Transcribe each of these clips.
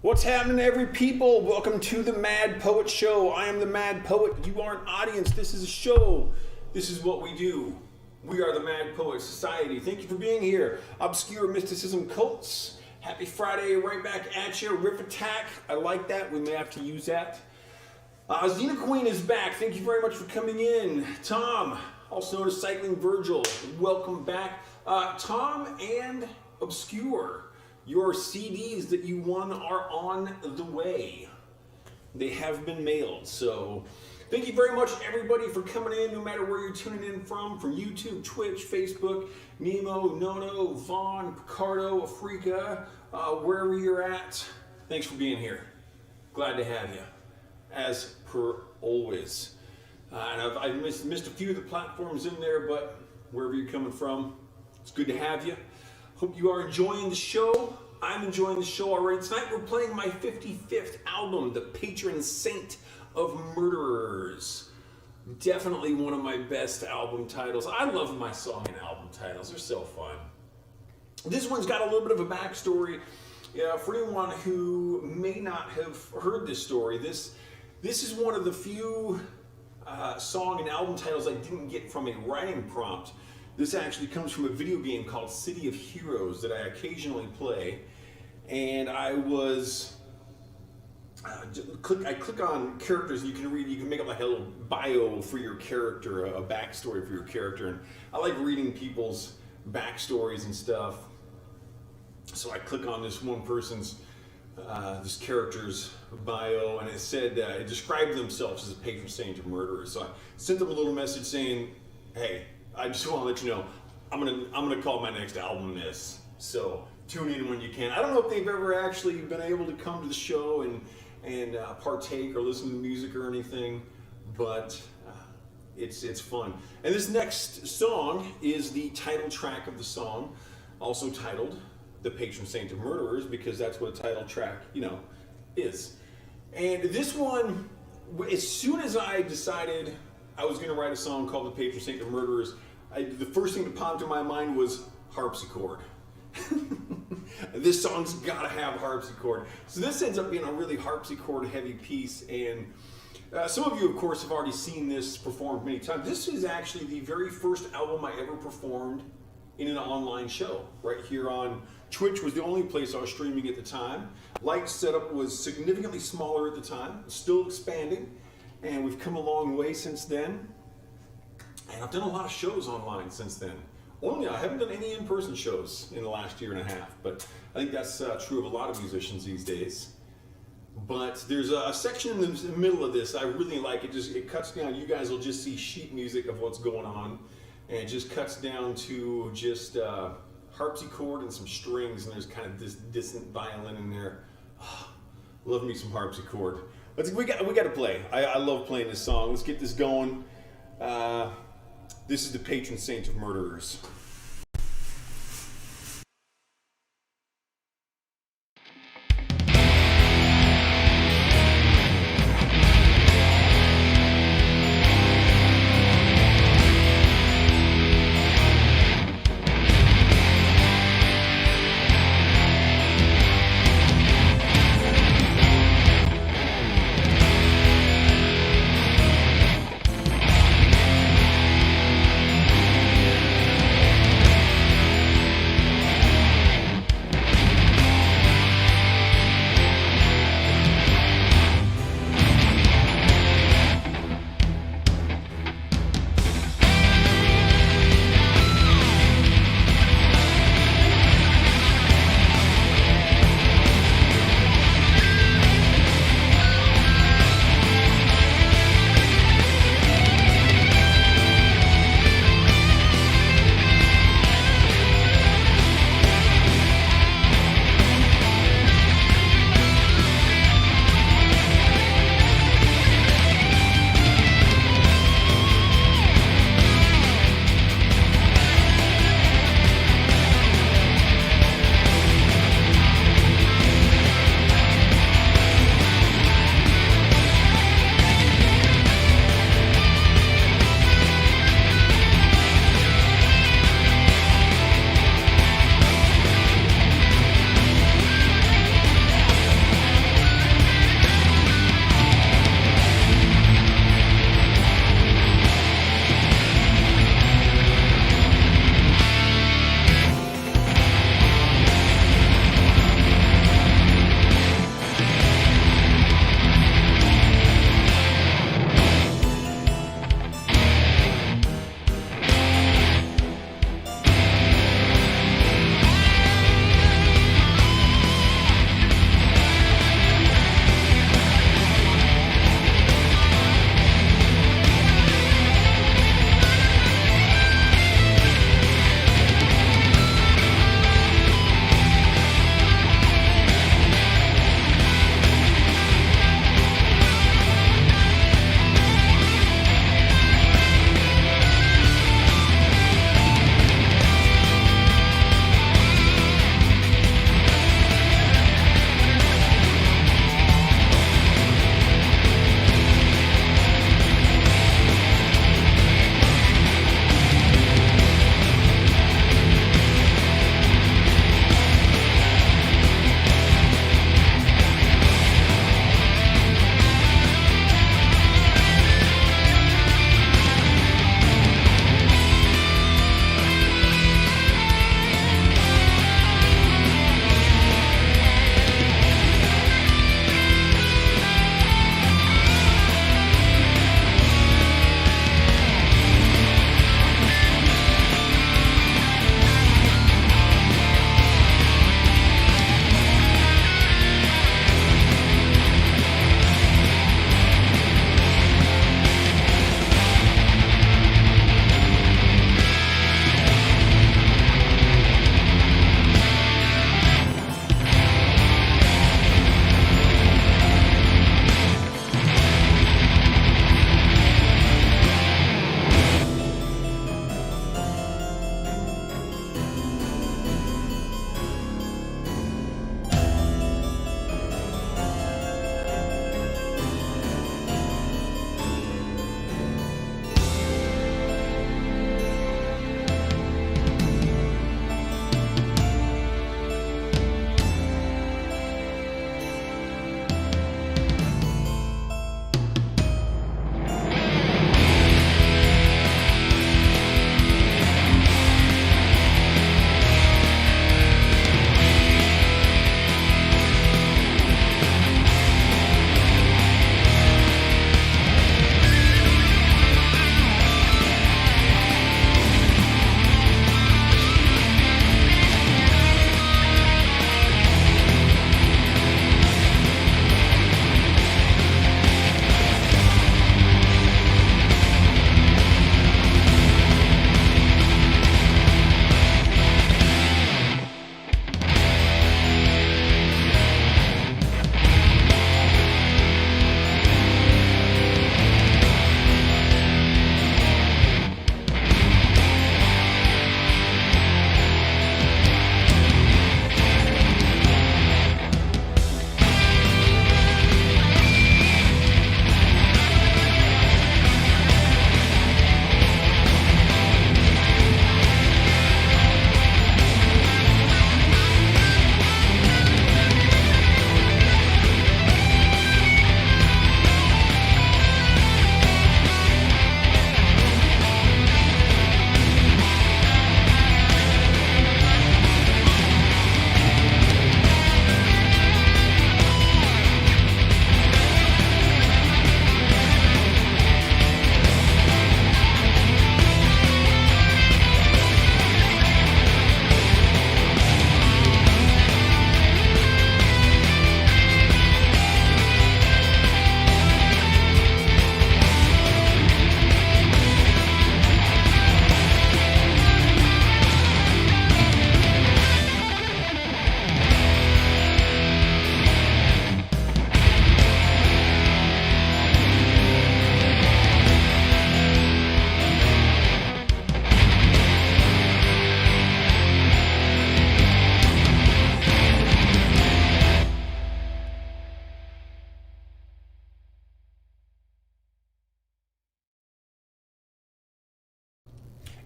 What's happening, every people? Welcome to the Mad Poet Show. I am the Mad Poet. You are an audience. This is a show. This is what we do. We are the Mad Poet Society. Thank you for being here. Obscure Mysticism Cults. Happy Friday, right back at you. Riff Attack. I like that. We may have to use that. Xena Queen is back. Thank you very much for coming in. Tom, also known as Cycling Virgil, welcome back. Tom and Obscure, your CDs that you won are on the way. They have been mailed. So thank you very much, everybody, for coming in, no matter where you're tuning in from YouTube, Twitch, Facebook, Nemo, Nono, Vaughn, Picardo, Africa, wherever you're at. Thanks for being here. Glad to have you, as per always. And I've missed a few of the platforms in there, but wherever you're coming from, it's good to have you. Hope you are enjoying the show. I'm enjoying the show already. Tonight we're playing my 55th album, The Patron Saint of Murderers. Definitely one of my best album titles. I love my song and album titles. They're so fun. This one's got a little bit of a backstory. For anyone who may not have heard this story, this is one of the few song and album titles I didn't get from a writing prompt. This actually comes from a video game called City of Heroes that I occasionally play, and I click on characters. You can read. You can make up like a little bio for your character, a backstory for your character, and I like reading people's backstories and stuff. So I click on this one person's, this character's bio, and it said it described themselves as a patron saint of murderers. So I sent them a little message saying, "Hey, I just want to let you know, I'm gonna call my next album this. So tune in when you can." I don't know if they've ever actually been able to come to the show and partake or listen to music or anything, but it's fun. And this next song is the title track of the song, also titled "The Patron Saint of Murderers," because that's what a title track, is. And this one, as soon as I decided I was going to write a song called "The Patron Saint of Murderers," the first thing that popped in my mind was harpsichord. This song's got to have harpsichord. So this ends up being a really harpsichord heavy piece, and some of you, of course, have already seen this performed many times. This is actually the very first album I ever performed in an online show. Right here on Twitch was the only place I was streaming at the time. Light setup was significantly smaller at the time, still expanding, and we've come a long way since then. And I've done a lot of shows online since then. I haven't done any in-person shows in the last year and a half, but I think that's true of a lot of musicians these days. But there's a section in the middle of this I really like. It cuts down. You guys will just see sheet music of what's going on, and it just cuts down to just harpsichord and some strings, and there's kind of this distant violin in there. Love me some harpsichord. We got to play. I love playing this song. Let's get this going. This is the Patron Saint of Murderers.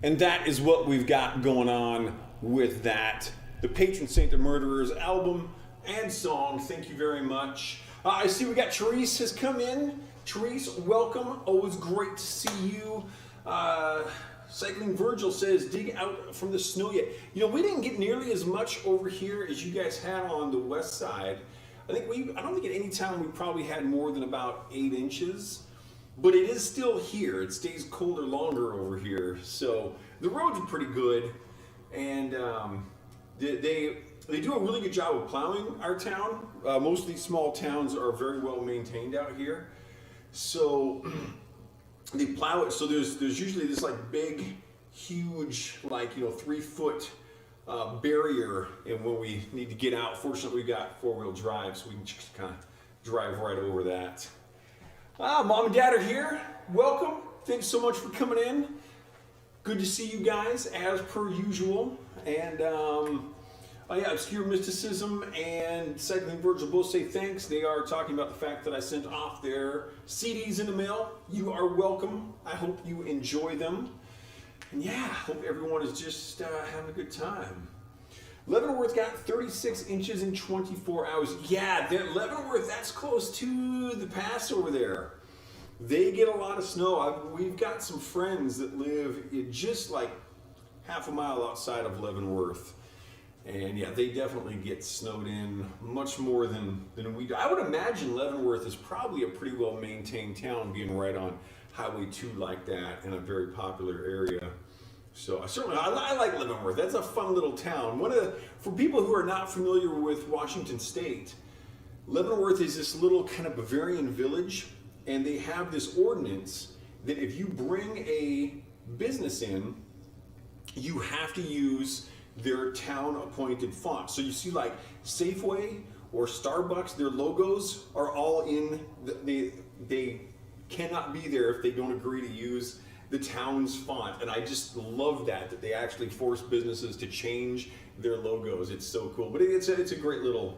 And that is what we've got going on with that. The Patron Saint of Murderers album and song. Thank you very much. I see we got Therese has come in. Therese, welcome. Always great to see you. Cycling Virgil says, dig out from the snow yet. You know, we didn't get nearly as much over here as you guys had on the west side. I don't think at any time we probably had more than about 8 inches. But it is still here. It stays colder longer over here. So the roads are pretty good. And they do a really good job of plowing our town. Most of these small towns are very well maintained out here. So they plow it. So there's usually this like big, huge, 3-foot barrier. And when we need to get out, fortunately we got 4-wheel drive, so we can just kind of drive right over that. Mom and Dad are here. Welcome. Thanks so much for coming in. Good to see you guys, as per usual. And Obscure Mysticism and Cycling Virgil both say thanks. They are talking about the fact that I sent off their CDs in the mail. You are welcome. I hope you enjoy them. And yeah, hope everyone is just having a good time. Leavenworth got 36 inches in 24 hours. Yeah, Leavenworth, that's close to the pass over there. They get a lot of snow. We've got some friends that live just like half a mile outside of Leavenworth. And yeah, they definitely get snowed in much more than we do. I would imagine Leavenworth is probably a pretty well maintained town, being right on Highway 2 like that in a very popular area. So I like Leavenworth. That's a fun little town. For people who are not familiar with Washington State, Leavenworth is this little kind of Bavarian village, and they have this ordinance that if you bring a business in, you have to use their town-appointed font. So you see like Safeway or Starbucks, their logos are all in, they cannot be there if they don't agree to use the town's font. And I just love that they actually force businesses to change their logos. It's so cool. But it's a great little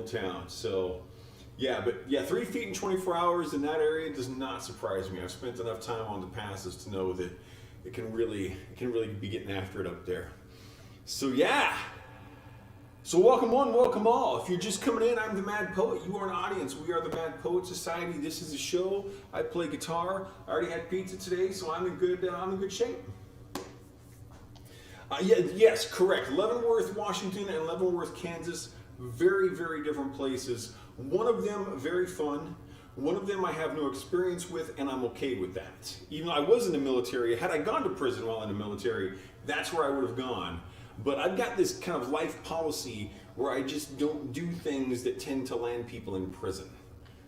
town. So yeah, 3 feet in 24 hours in that area does not surprise me. I've spent enough time on the passes to know that it can really be getting after it up there. So yeah. So welcome one, welcome all. If you're just coming in, I'm the Mad Poet. You are an audience. We are the Mad Poet Society. This is a show. I play guitar. I already had pizza today, so I'm in good shape. Yes, correct. Leavenworth, Washington, and Leavenworth, Kansas, very, very different places. One of them very fun. One of them I have no experience with, and I'm okay with that. Even though I was in the military, had I gone to prison while in the military, that's where I would have gone. But I've got this kind of life policy where I just don't do things that tend to land people in prison.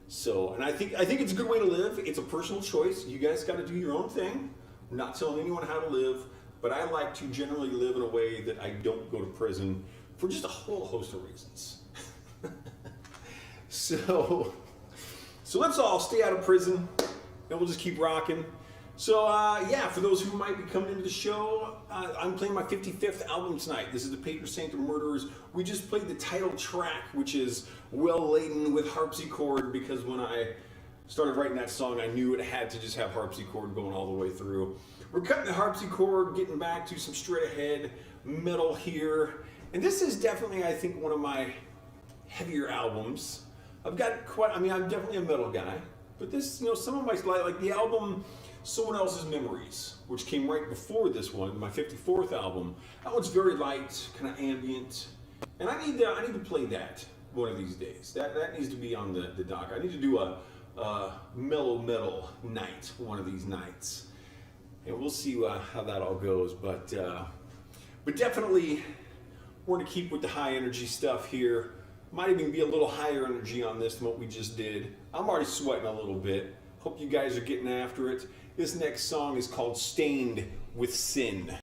So, and I think it's a good way to live. It's a personal choice. You guys got to do your own thing. I'm not telling anyone how to live, but I like to generally live in a way that I don't go to prison for just a whole host of reasons. So let's all stay out of prison, and we'll just keep rocking. So for those who might be coming into the show, I'm playing my 55th album tonight. This is the Patron Saint of Murderers. We just played the title track, which is well laden with harpsichord, because when I started writing that song, I knew it had to just have harpsichord going all the way through. We're cutting the harpsichord, getting back to some straight ahead metal here. And this is definitely, I think, one of my heavier albums. I'm definitely a metal guy, but this, some of my, like the album Someone Else's Memories, which came right before this one, my 54th album. That one's very light, kind of ambient, and I need to play that one of these days. That needs to be on the dock. I need to do a mellow metal night one of these nights, and we'll see how that all goes. But definitely we're gonna keep with the high energy stuff here. Might even be a little higher energy on this than what we just did. I'm already sweating a little bit. Hope you guys are getting after it. This next song is called Stained with Sin.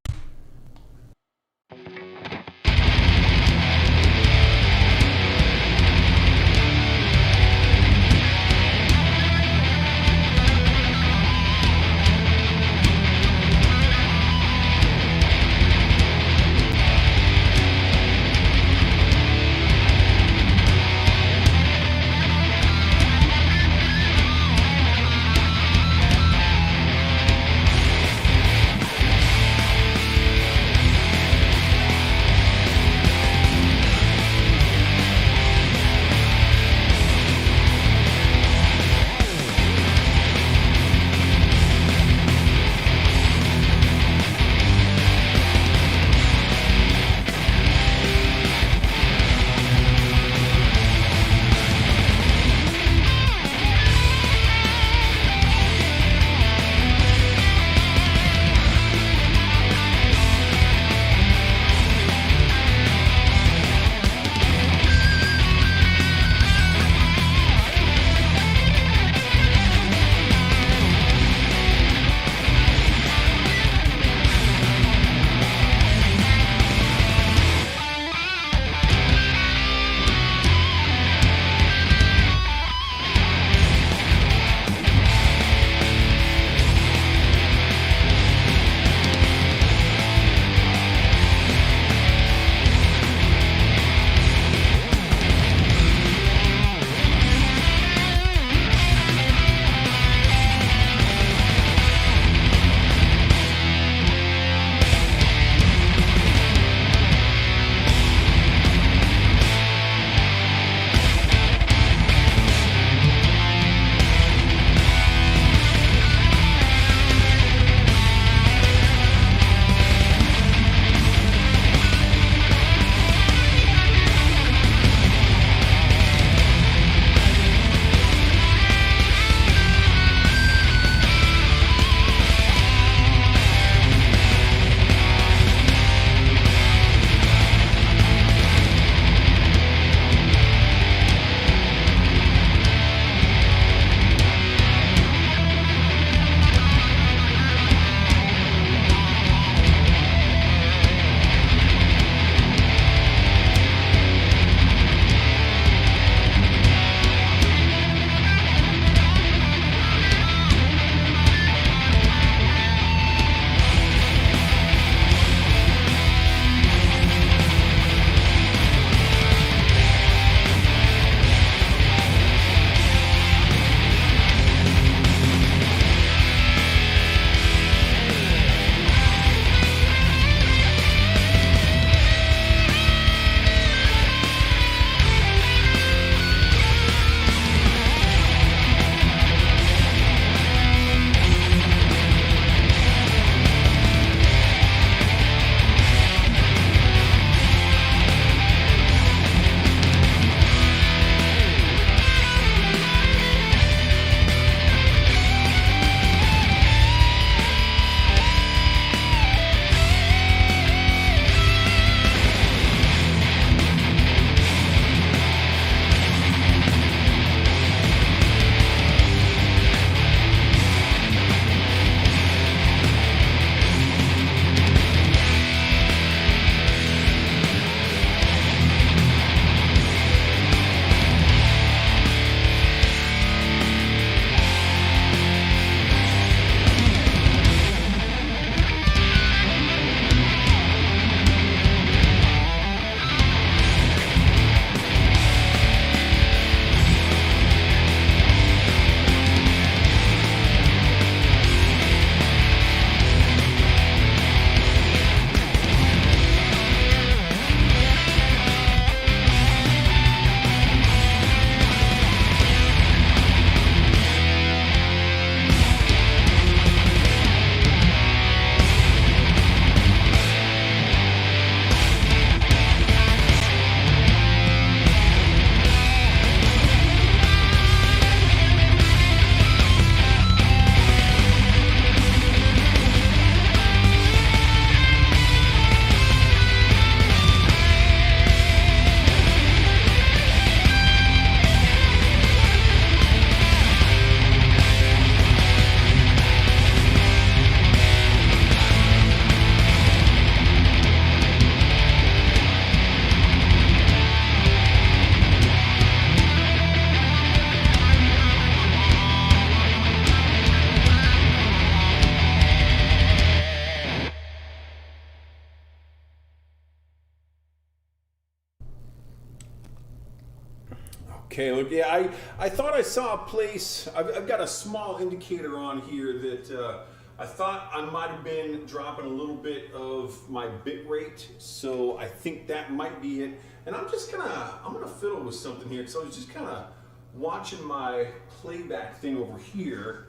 Okay, look, yeah, I thought I saw a place. I've got a small indicator on here that I thought I might have been dropping a little bit of my bit rate, so I think that might be it. And I'm gonna fiddle with something here, because I was just kind of watching my playback thing over here,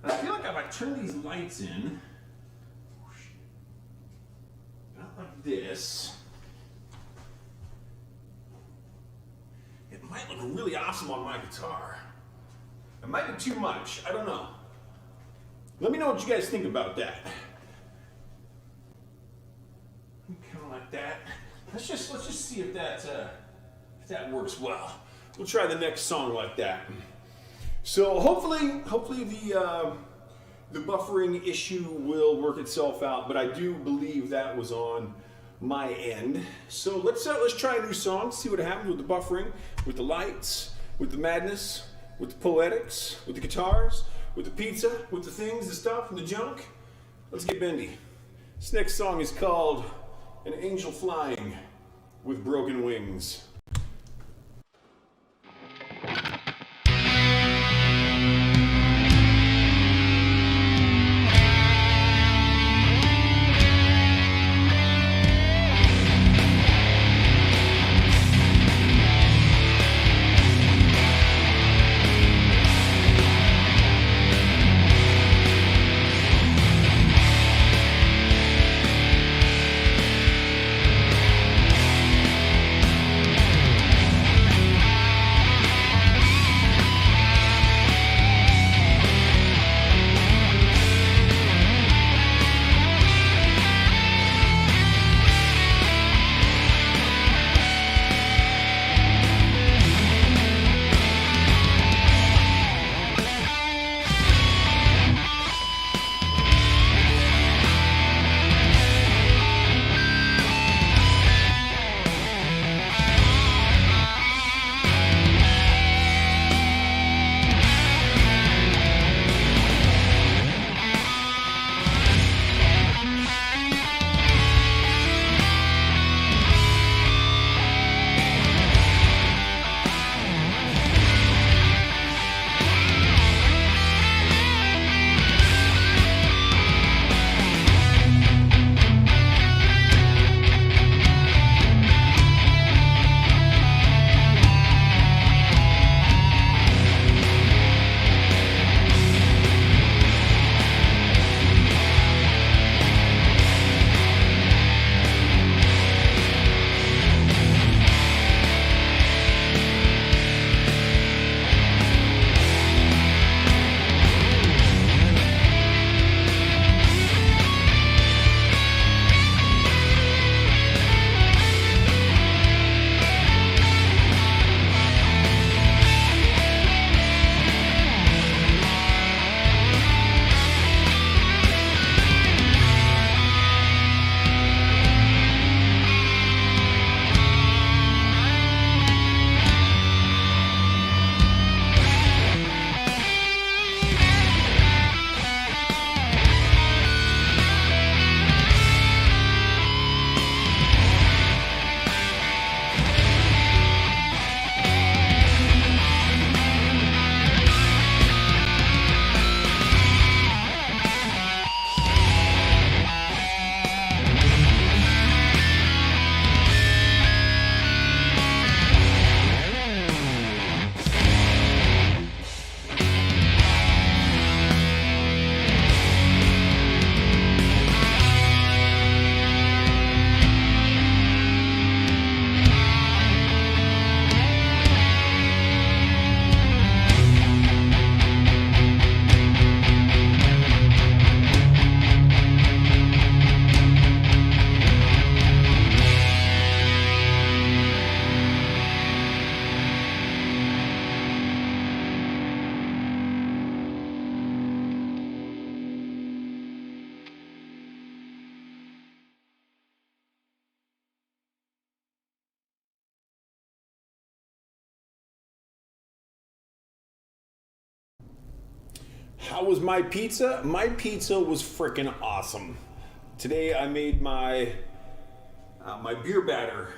and I feel like if I turn these lights in, not like this. It might look really awesome on my guitar. It might be too much. I don't know. Let me know what you guys think about that. Kind of like that. Let's just see if that works well. We'll try the next song like that. So hopefully the buffering issue will work itself out. But I do believe that was on my end. So let's try a new song, see what happens with the buffering, with the lights, with the madness, with the poetics, with the guitars, with the pizza, with the things, the stuff, and the junk. Let's get bendy. This next song is called An Angel Flying with Broken Wings. How was my pizza? My pizza was freaking awesome. Today I made my my beer batter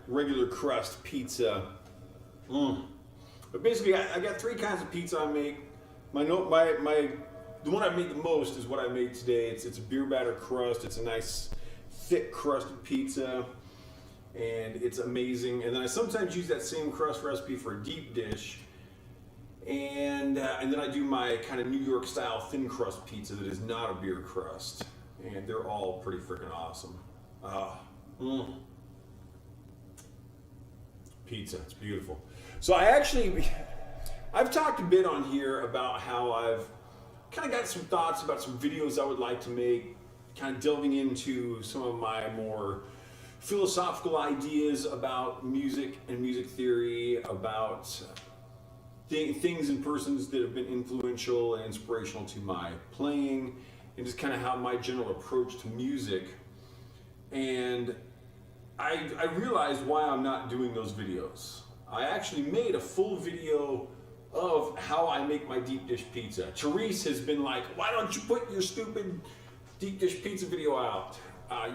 regular crust pizza. But basically, I got three kinds of pizza I make. The one I make the most is what I made today. It's a beer batter crust. It's a nice thick crusted pizza, and it's amazing. And then I sometimes use that same crust recipe for a deep dish, and then I do my kind of New York style thin crust pizza that is not a beer crust, and they're all pretty freaking awesome. Pizza, it's beautiful. So I've talked a bit on here about how I've kind of got some thoughts about some videos I would like to make, kind of delving into some of my more philosophical ideas about music and music theory, about things and persons that have been influential and inspirational to my playing, and just kind of how my general approach to music. And I realized why I'm not doing those videos. I actually made a full video of how I make my deep dish pizza. Therese has been like, why don't you put your stupid deep dish pizza video out?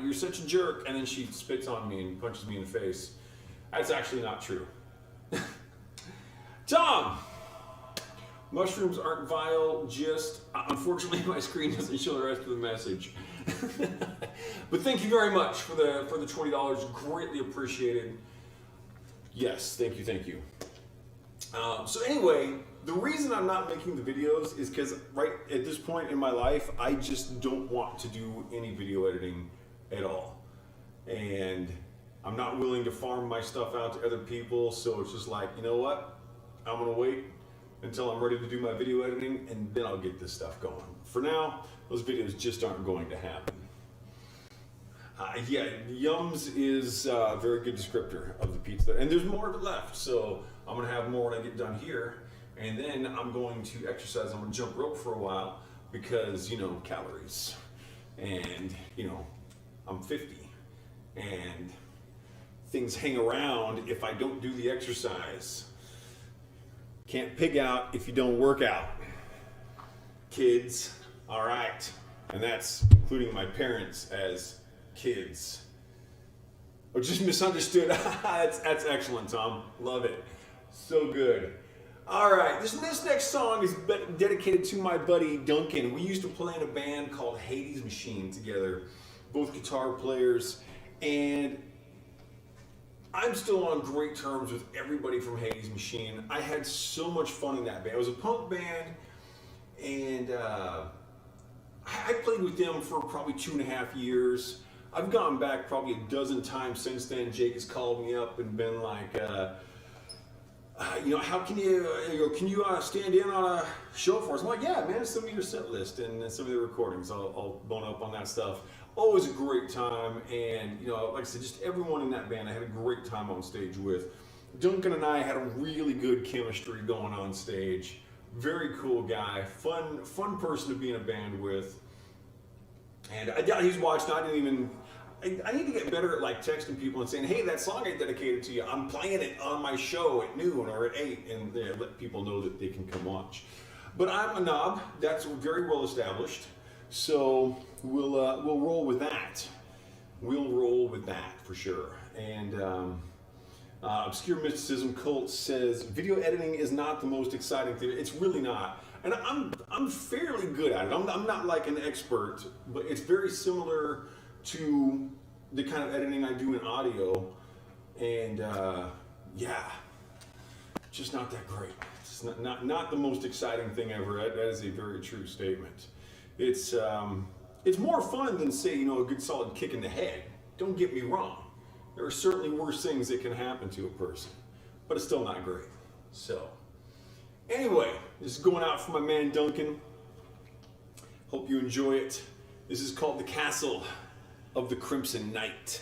You're such a jerk. And then she spits on me and punches me in the face. That's actually not true. Tom! Mushrooms aren't vile, just unfortunately my screen doesn't show the rest of the message. But thank you very much for the $20, greatly appreciated. Yes, thank you. So anyway, the reason I'm not making the videos is because right at this point in my life, I just don't want to do any video editing at all. And I'm not willing to farm my stuff out to other people, so it's just like, you know what? I'm gonna wait until I'm ready to do my video editing, and then I'll get this stuff going. For now, those videos just aren't going to happen. Yeah, Yums is a very good descriptor of the pizza, and there's more of it left, so I'm gonna have more when I get done here, and then I'm going to exercise. I'm gonna jump rope for a while because, you know, calories, and, you know, I'm 50, and things hang around if I don't do the exercise. Can't pig out if you don't work out. Kids, all right, and that's including my parents as kids. Or just misunderstood. That's excellent, Tom. Love it. So good. All right, this next song is dedicated to my buddy Duncan. We used to play in a band called Hades Machine together, both guitar players, and I'm still on great terms with everybody from Hades Machine. I had so much fun in that band. It was a punk band, and I played with them for probably 2.5 years. I've gone back probably a dozen times since then. Jake has called me up and been like, you know, how can you stand in on a show for us? I'm like, yeah, man, send me your set list and some of the recordings. I'll bone up on that stuff. Always a great time, and, you know, like I said, just everyone in that band I had a great time on stage with. Duncan and I had a really good chemistry going on stage. Very cool guy, fun person to be in a band with. And I doubt he's watched. I need to get better at like texting people and saying, hey, that song I dedicated to you, I'm playing it on my show at noon or at 8, and let people know that they can come watch. But I'm a knob. That's very well established. So we'll roll with that. We'll roll with that for sure. And Obscure Mysticism Cult says video editing is not the most exciting thing. It's really not. And I'm fairly good at it. I'm not like an expert, but it's very similar to the kind of editing I do in audio. And yeah, just not that great. It's not the most exciting thing ever. That is a very true statement. It's more fun than, say, you know, a good solid kick in the head. Don't get me wrong. There are certainly worse things that can happen to a person, but it's still not great. So anyway, this is going out for my man Duncan. Hope you enjoy it. This is called The Castle of the Crimson Knight.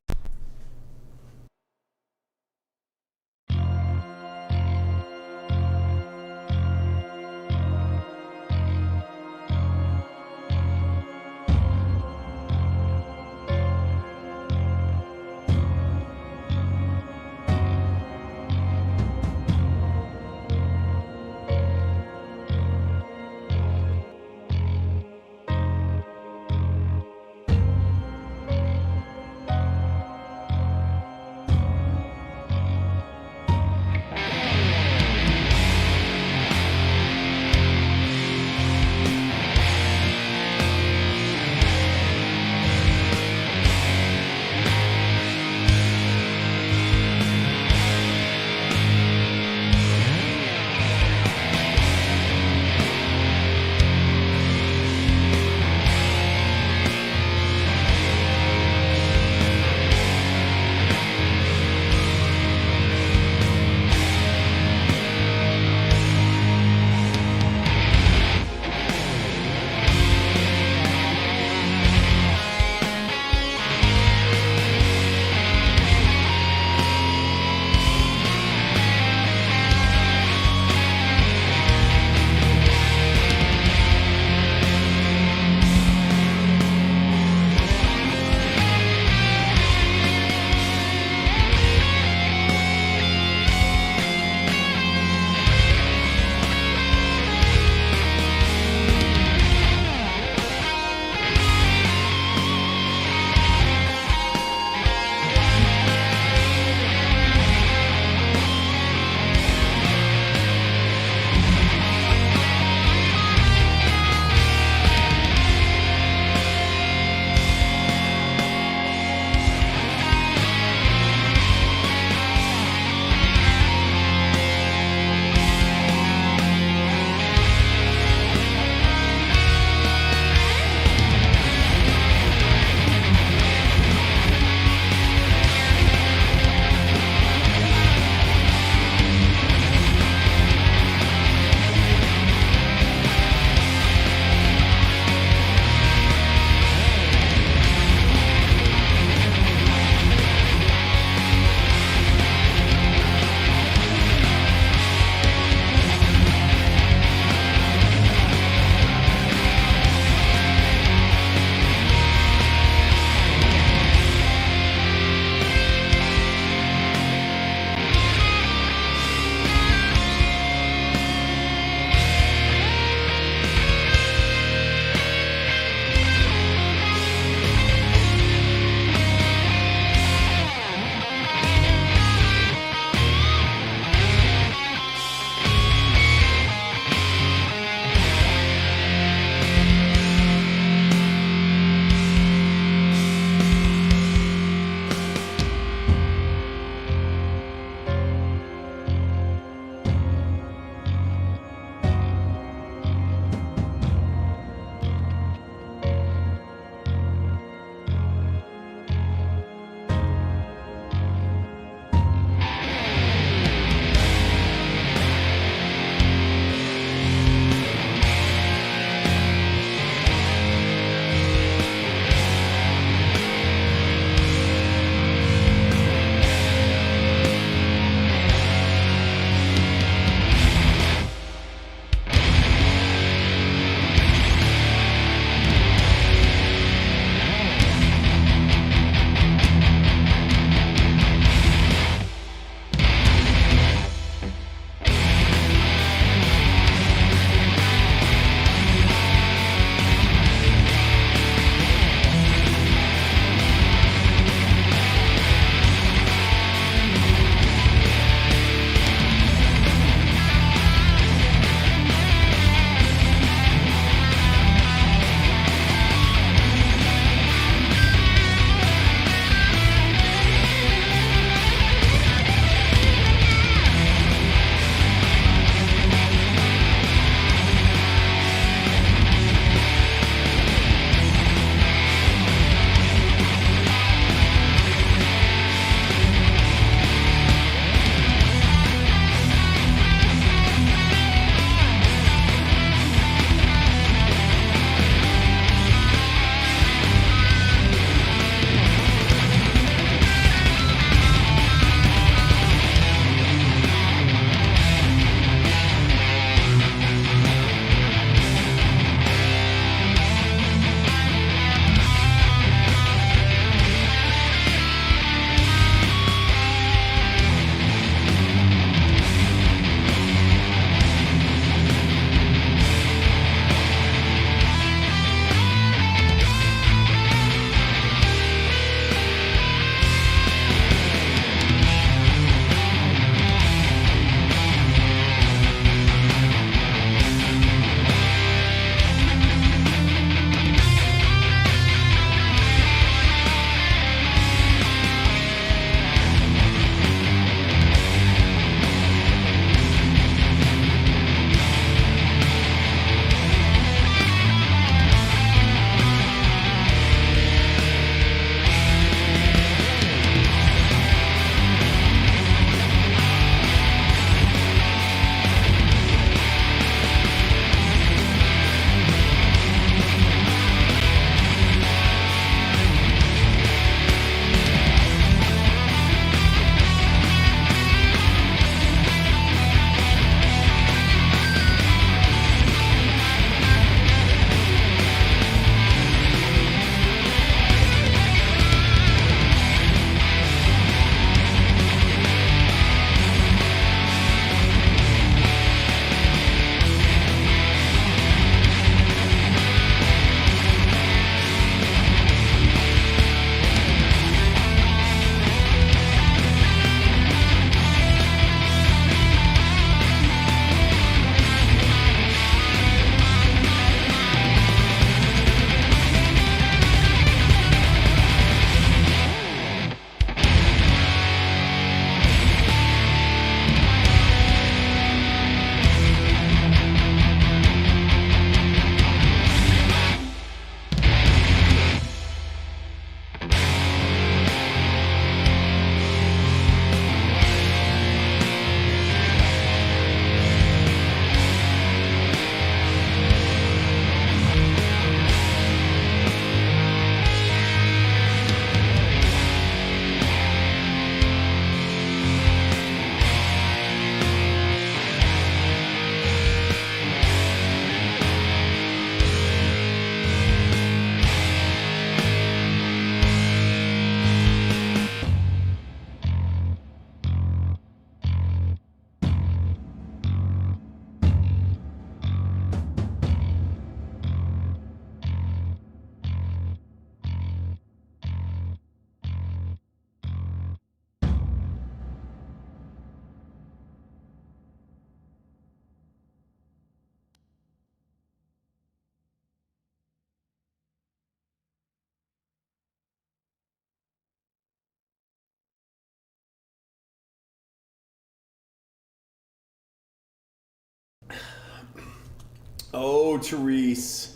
Oh, Therese.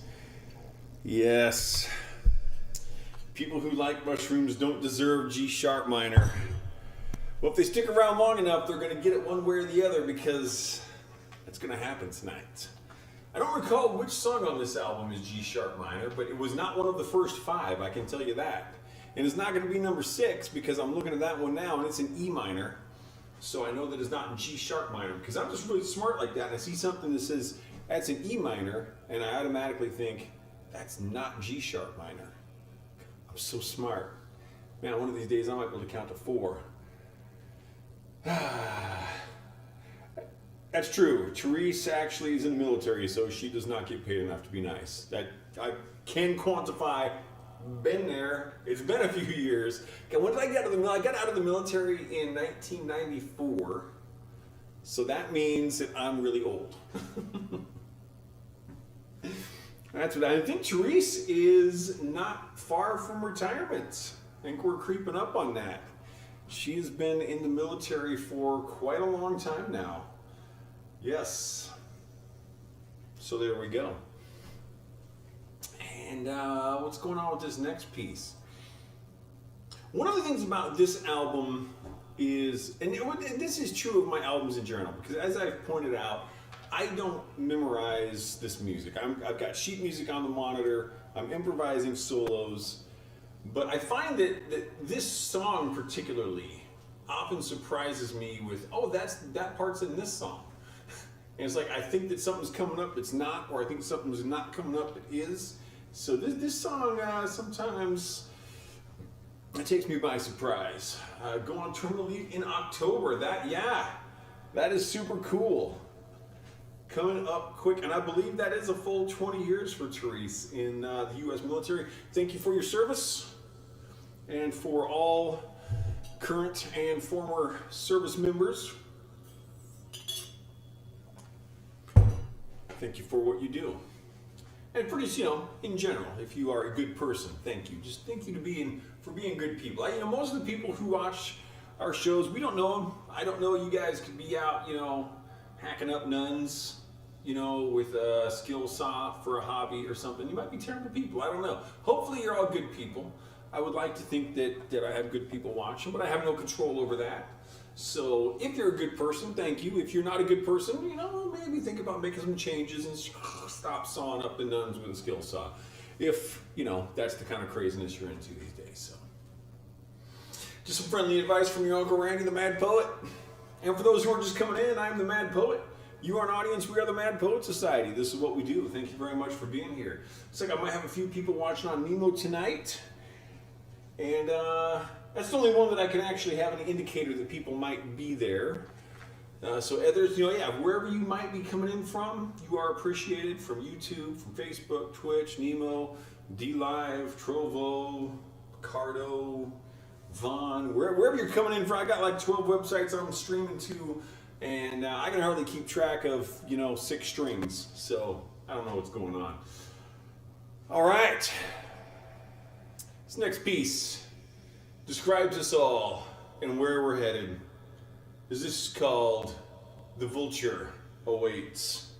Yes. People who like mushrooms don't deserve G sharp minor. Well, if they stick around long enough, they're going to get it one way or the other because that's going to happen tonight. I don't recall which song on this album is G sharp minor, but it was not one of the first 5, I can tell you that. And it's not going to be number 6 because I'm looking at that one now and it's in E minor. So I know that it's not in G sharp minor because I'm just really smart like that. And I see something that says that's in E minor and I automatically think that's not G sharp minor. I'm so smart. Man, one of these days I might be able to count to 4. That's true. Therese actually is in the military, so she does not get paid enough to be nice. That I can quantify. Been there. It's been a few years. Okay, when did I get out of the military? I got out of the military in 1994. So that means that I'm really old. That's what I think. Therese is not far from retirement. I think we're creeping up on that. She has been in the military for quite a long time now. Yes. So there we go. And what's going on with this next piece? One of the things about this album is, and this is true of my albums in general, because as I've pointed out, I don't memorize this music. I've got sheet music on the monitor, I'm improvising solos, but I find that this song particularly often surprises me with, oh, that part's in this song. And it's like, I think that something's coming up that's not, or I think something's not coming up that is. So this song sometimes it takes me by surprise. Go on Terminal Leave in October. That is super cool. Coming up quick, and I believe that is a full 20 years for Therese in the U.S. military. Thank you for your service, and for all current and former service members. Thank you for what you do. And pretty, in general, if you are a good person, thank you. Just thank you for being good people. Most of the people who watch our shows, we don't know them. I don't know you guys could be out, hacking up nuns, with a skill saw for a hobby or something. You might be terrible people. I don't know. Hopefully you're all good people. I would like to think that I have good people watching, but I have no control over that. So if you're a good person, thank you. If you're not a good person, maybe think about making some changes and stop sawing up the nuns with a skill saw. If, that's the kind of craziness you're into these days. So, just some friendly advice from your Uncle Randy, the Mad Poet. And for those who are just coming in, I'm the Mad Poet. You are an audience, we are the Mad Poet Society. This is what we do. Thank you very much for being here. Looks like I might have a few people watching on Nemo tonight. And that's the only one that I can actually have an indicator that people might be there. So others, wherever you might be coming in from, you are appreciated, from YouTube, from Facebook, Twitch, Nemo, DLive, Trovo, Picardo, Vaughn, wherever you're coming in from. I got like 12 websites I'm streaming to, and I can hardly keep track of, 6 strings. So I don't know what's going on. All right. This next piece describes us all and where we're headed. This is called The Vulture Awaits.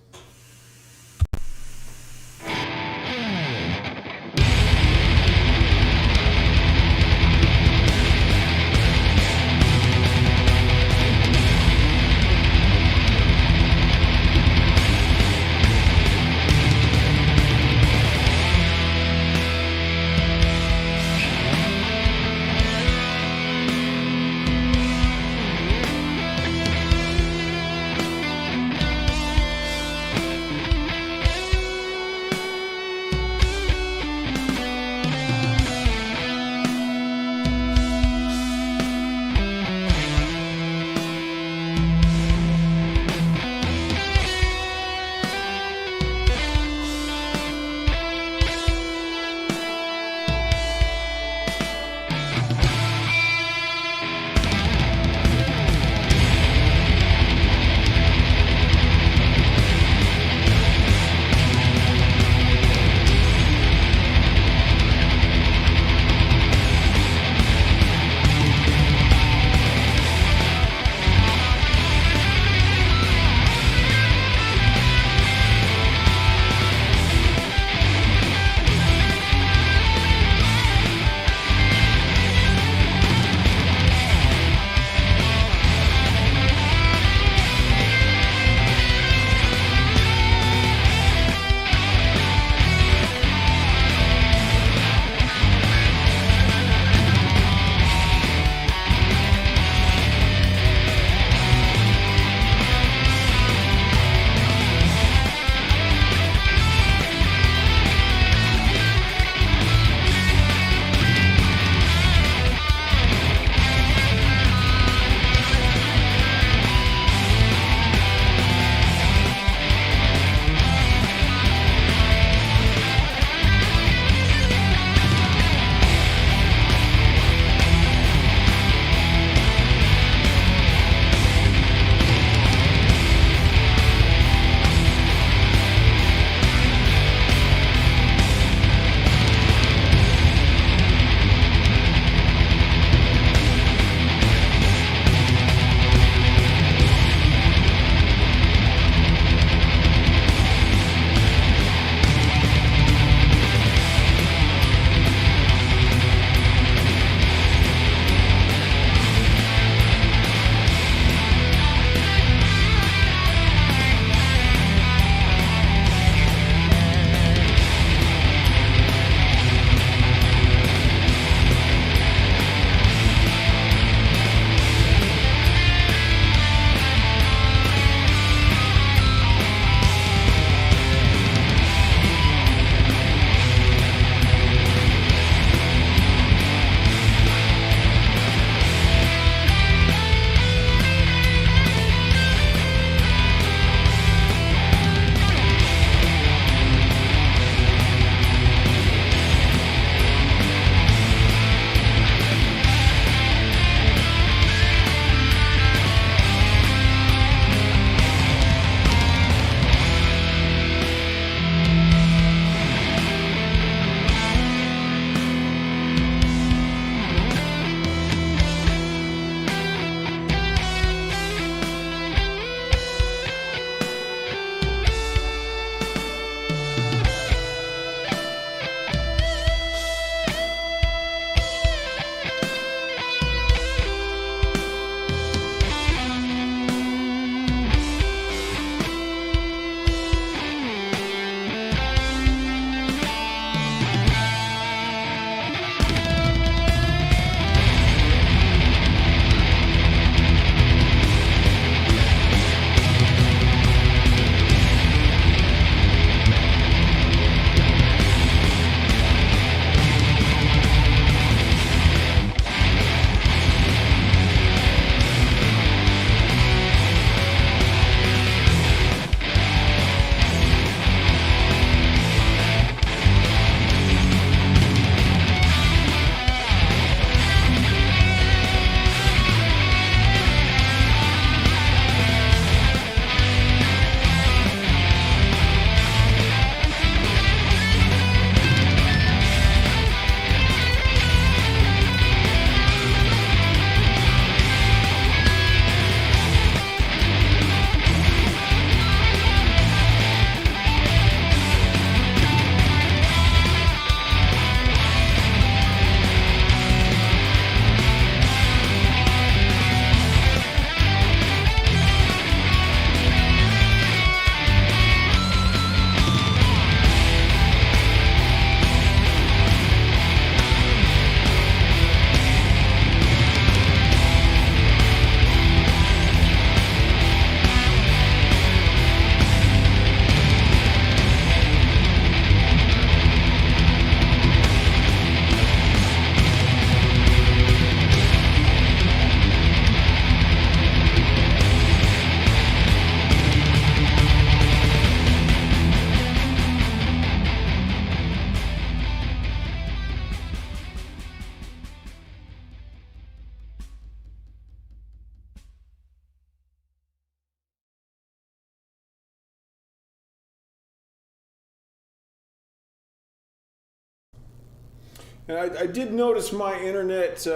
And I did notice my internet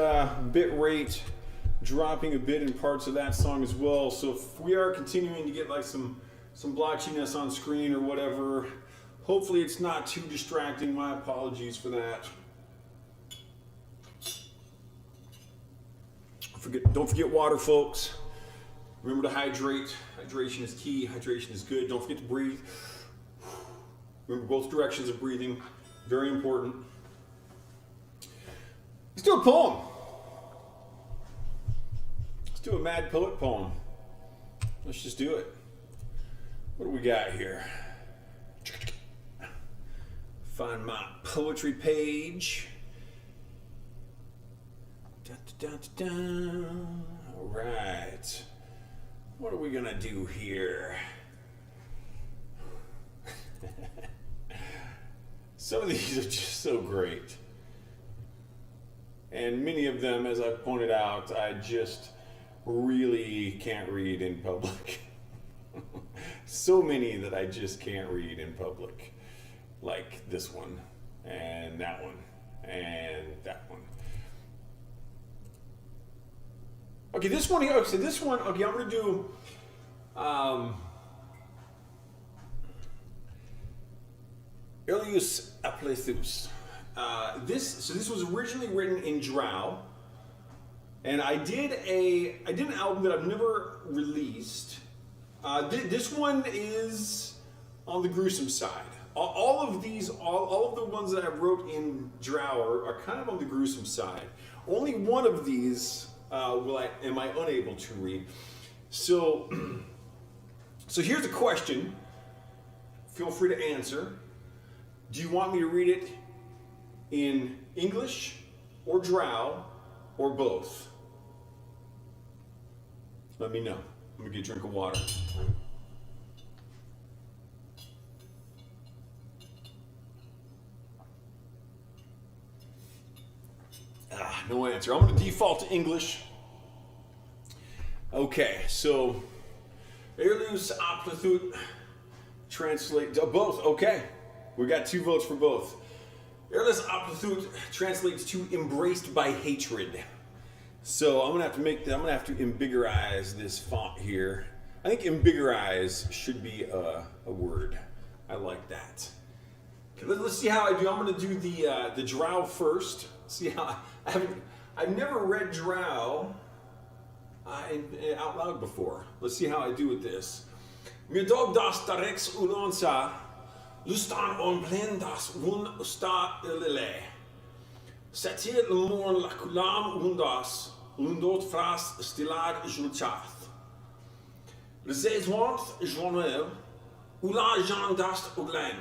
bit rate dropping a bit in parts of that song as well. So if we are continuing to get like some blotchiness on screen or whatever, hopefully it's not too distracting. My apologies for that. Don't forget water, folks. Remember to hydrate. Hydration is key. Hydration is good. Don't forget to breathe. Remember both directions of breathing. Very important. Let's do a poem. Let's do a Mad Poet poem. Let's just do it. What do we got here? Find my poetry page. All right. What are we gonna do here? Some of these are just so great. And many of them, as I pointed out, I just really can't read in public. So many that I just can't read in public. Like this one, and that one, and that one. Okay, this one here, okay, this one, okay, I'm gonna do, Ilius Aplethus. This was originally written in Drow, and I did an album that I've never released. This one is on the gruesome side. All of these, all of the ones that I wrote in Drow are kind of on the gruesome side. Only one of these am I unable to read. So here's the question. Feel free to answer. Do you want me to read it in English or Drow or both? Let me know. Let me get a drink of water. No answer. I'm going to default to English. Okay, so Ilius Aplethut translate both. Okay, we got 2 votes for both. Ilius Aplethut translates to embraced by hatred. So I'm gonna have to embigorize this font here. I think embigorize should be a word. I like that. Okay, let's see how I do. I'm gonna do the Drow first. See how I've never read Drow out loud before. Let's see how I do with this. Mir dog das tarex ulonsa lustan on plendas un usta ilile. Satir lemon lakulam undas undot fras stilad julchath. Le zezwant journal ula Jean dast oglen.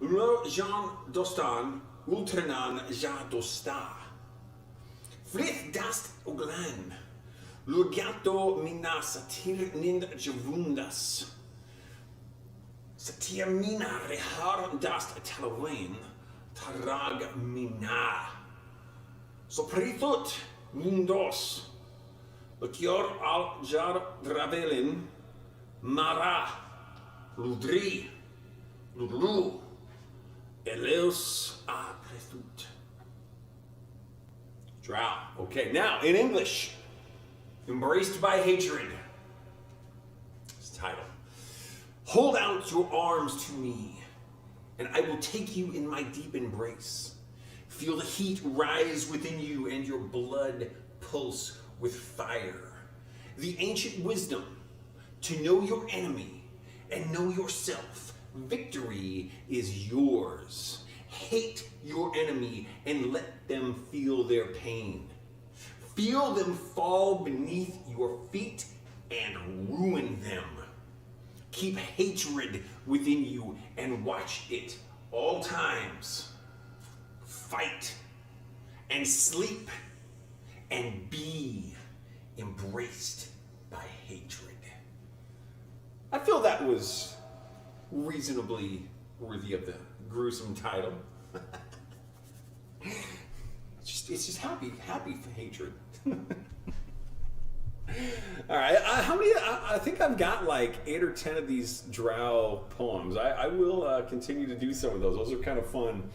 Ula Jean dostan ultranan ja dosta. Frith dast oglen. Lugato mina satir nind javundas. Satir mina rehar dast talawain tarag mina. Sopritut mundos. Lukior al jar dravelin mara ludri ludlu eleus aplethut. Drow. Okay, now in English. Embraced by hatred. It's the title. Hold out your arms to me, and I will take you in my deep embrace. Feel the heat rise within you and your blood pulse with fire. The ancient wisdom to know your enemy and know yourself. Victory is yours. Hate your enemy and let them feel their pain. Feel them fall beneath your feet and ruin them. Keep hatred within you and watch it all times. Fight and sleep and be embraced by hatred. I feel that was reasonably worthy of the gruesome title. It's just happy for hatred. All right, how many? I think I've got like 8 or 10 of these Drow poems. I will continue to do some of those. Those are kind of fun.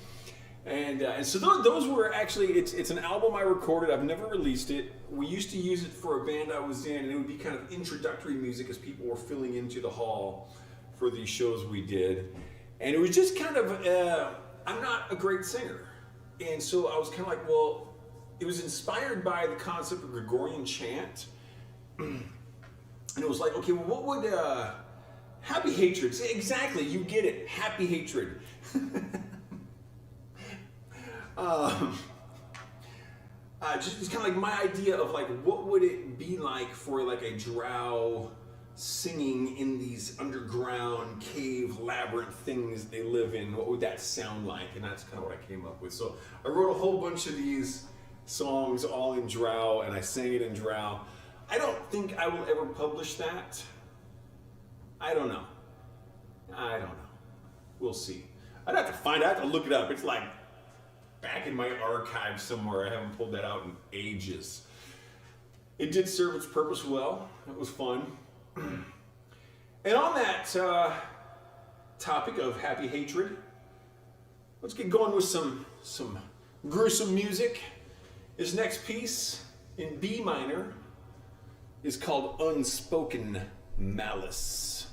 And so those were actually, it's an album I recorded. I've never released it. We used to use it for a band I was in, and it would be kind of introductory music as people were filling into the hall for these shows we did. And it was just kind of, I'm not a great singer. And so I was kind of like, well, it was inspired by the concept of Gregorian chant. And it was like, okay, well, what would, Happy Hatred, exactly, you get it, Happy Hatred. Just kind of like my idea of like, what would it be like for like a drow singing in these underground cave labyrinth things they live in? What would that sound like? And that's kind of what I came up with. So I wrote a whole bunch of these songs all in drow, and I sang it in drow. I don't think I will ever publish that. I don't know. We'll see. I'd have to find out, to look it up. It's like back in my archive somewhere. I haven't pulled that out in ages. It did serve its purpose well. It was fun. And on that topic of Happy Hatred, let's get going with some gruesome music. This next piece in B minor is called Unspoken Malice.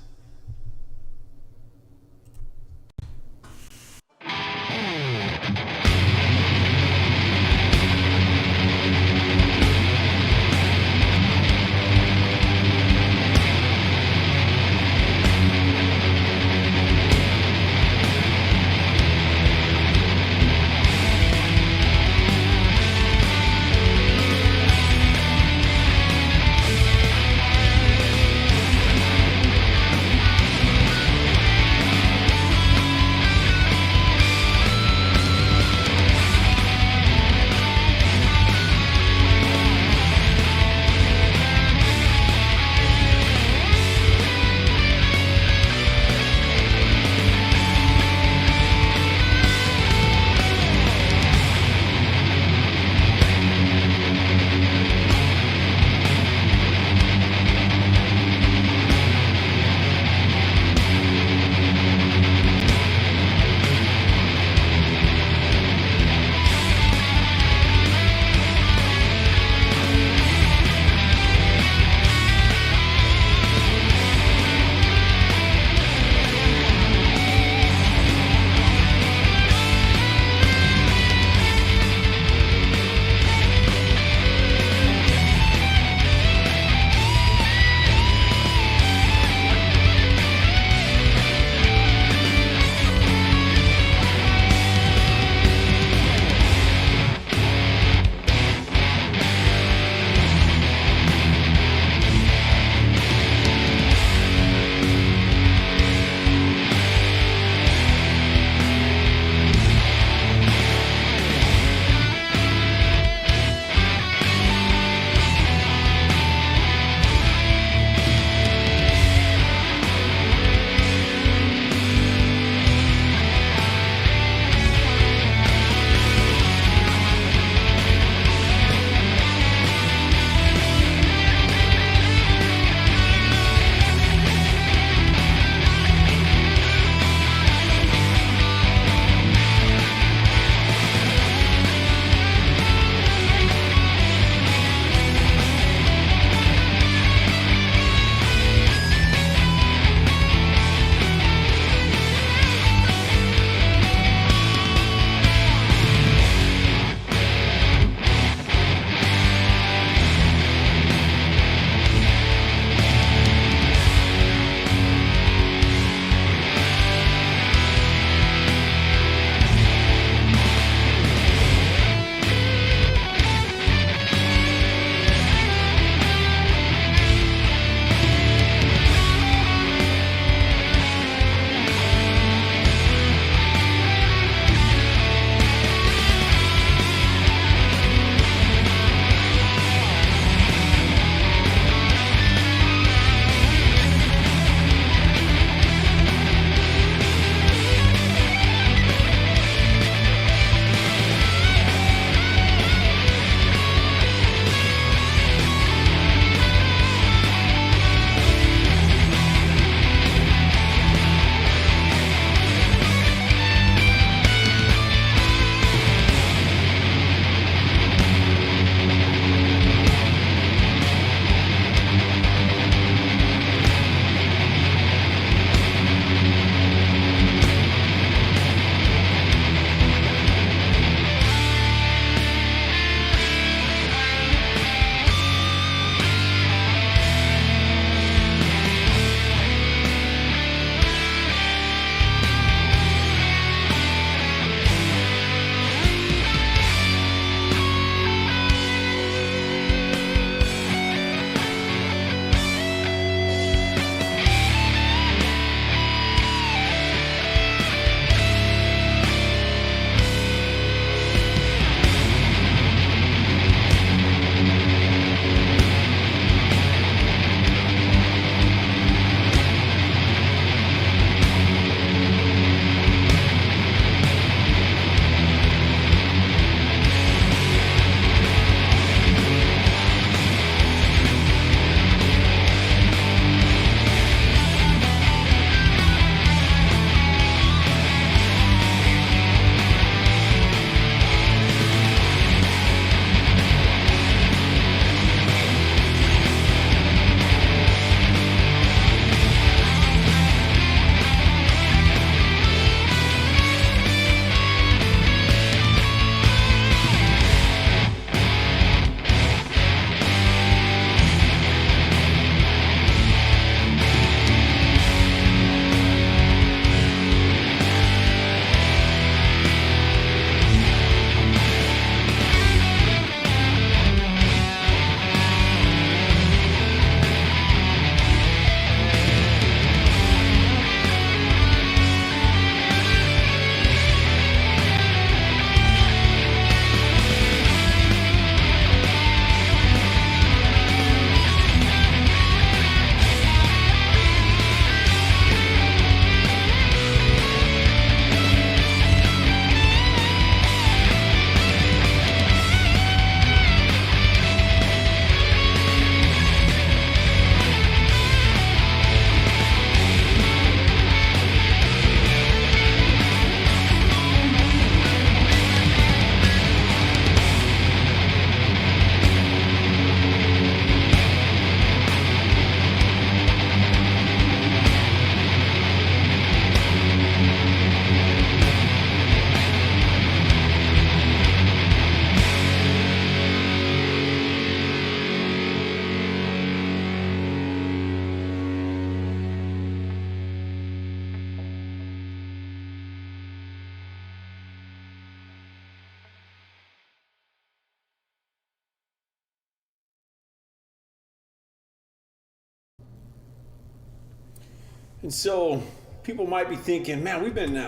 And so people might be thinking, man, we've been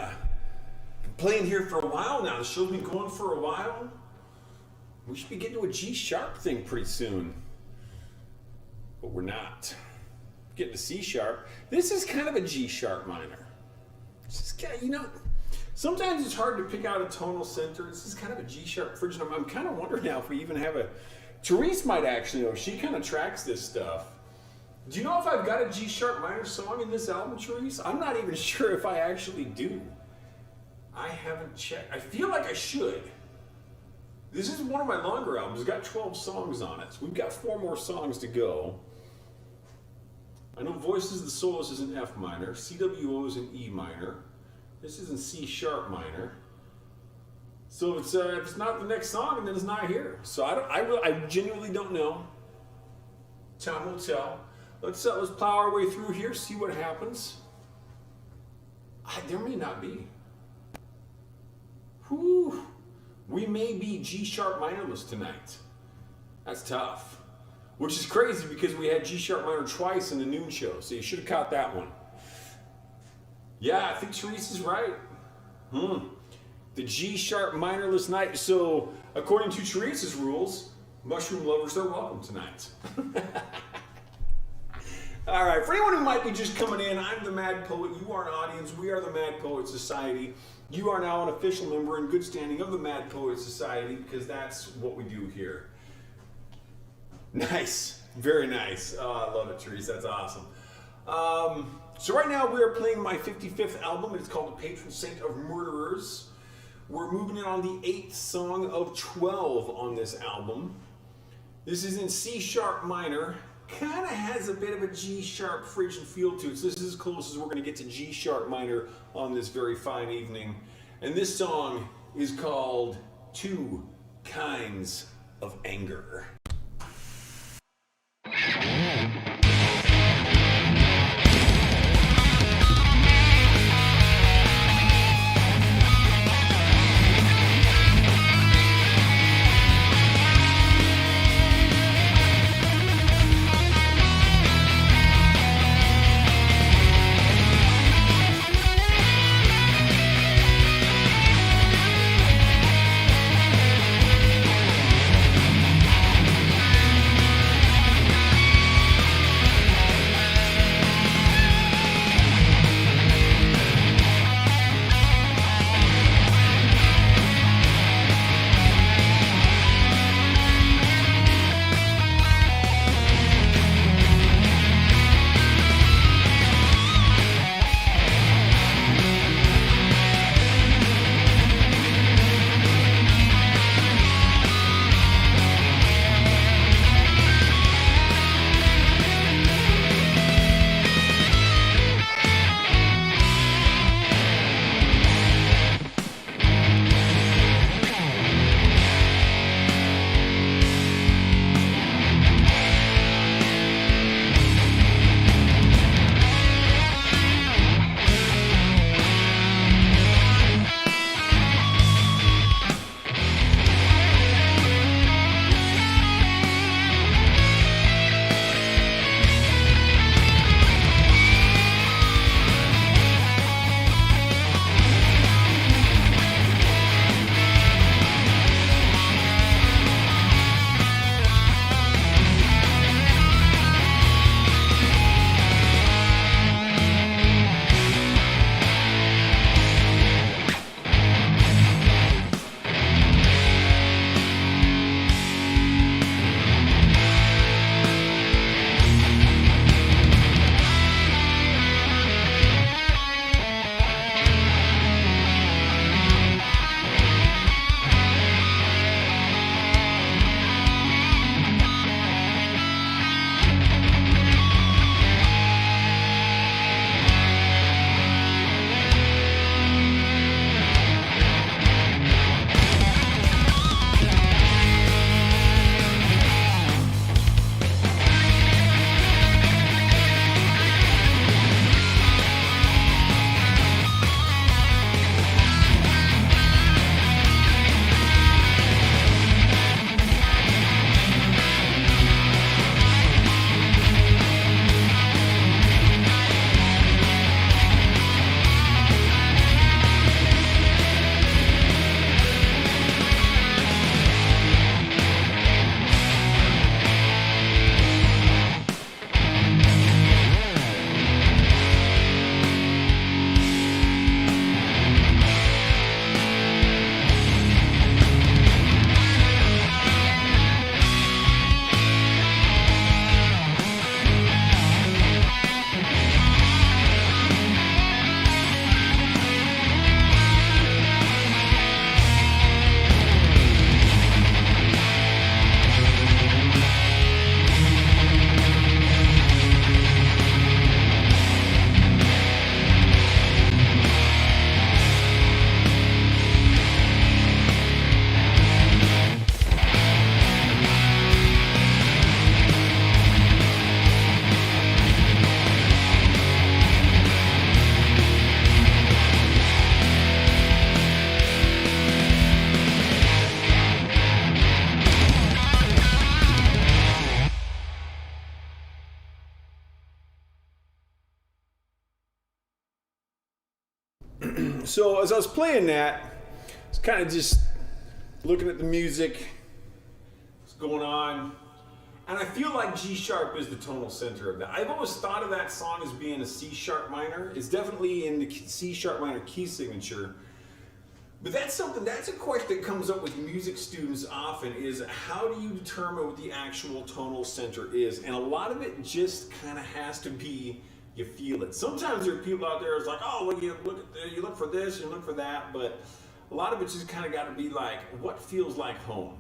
playing here for a while now. The show's been going for a while. We should be getting to a G sharp thing pretty soon. But we're not. Getting to C sharp. This is kind of a G sharp minor. This is, you know, sometimes it's hard to pick out a tonal center. This is kind of a G sharp frigid. I'm kind of wondering now if we even have a... Therese might actually know. She kind of tracks this stuff. Do you know if I've got a G sharp minor song in this album, Therese? I'm not even sure if I actually do. I haven't checked. I feel like I should. This is one of my longer albums. It's got 12 songs on it. So we've got 4 more songs to go. I know Voices of the Solas is in F minor. CWO is in E minor. This is in C sharp minor. So if it's not the next song, then it's not here. So I genuinely don't know. Time will tell. Let's plow our way through here, see what happens. There may not be. Whew. We may be G sharp minorless tonight. That's tough. Which is crazy because we had G sharp minor twice in the noon show, so you should have caught that one. Yeah, I think Therese is right. The G sharp minorless night. So, according to Therese's rules, mushroom lovers are welcome tonight. All right, for anyone who might be just coming in, I'm the Mad Poet. You are an audience. We are the Mad Poet Society. You are now an official member in good standing of the Mad Poet Society because that's what we do here. Nice. Very nice. Oh, I love it, Therese. That's awesome. So right now we are playing my 55th album. It's called The Patron Saint of Murderers. We're moving in on the 8th song of 12 on this album. This is in C sharp minor. Kind of has a bit of a G sharp Phrygian feel to it. So this is as close as we're going to get to G sharp minor on this very fine evening. And this song is called Two Kinds of Anger. So as I was playing that, I was kind of just looking at the music, what's going on, and I feel like G sharp is the tonal center of that. I've always thought of that song as being a C sharp minor. It's definitely in the C sharp minor key signature. But that's a question that comes up with music students often, is how do you determine what the actual tonal center is? And a lot of it just kind of has to be, you feel it. Sometimes there are people out there who's like, oh, well, you look for this, you look for that, but a lot of it just kind of got to be like, what feels like home?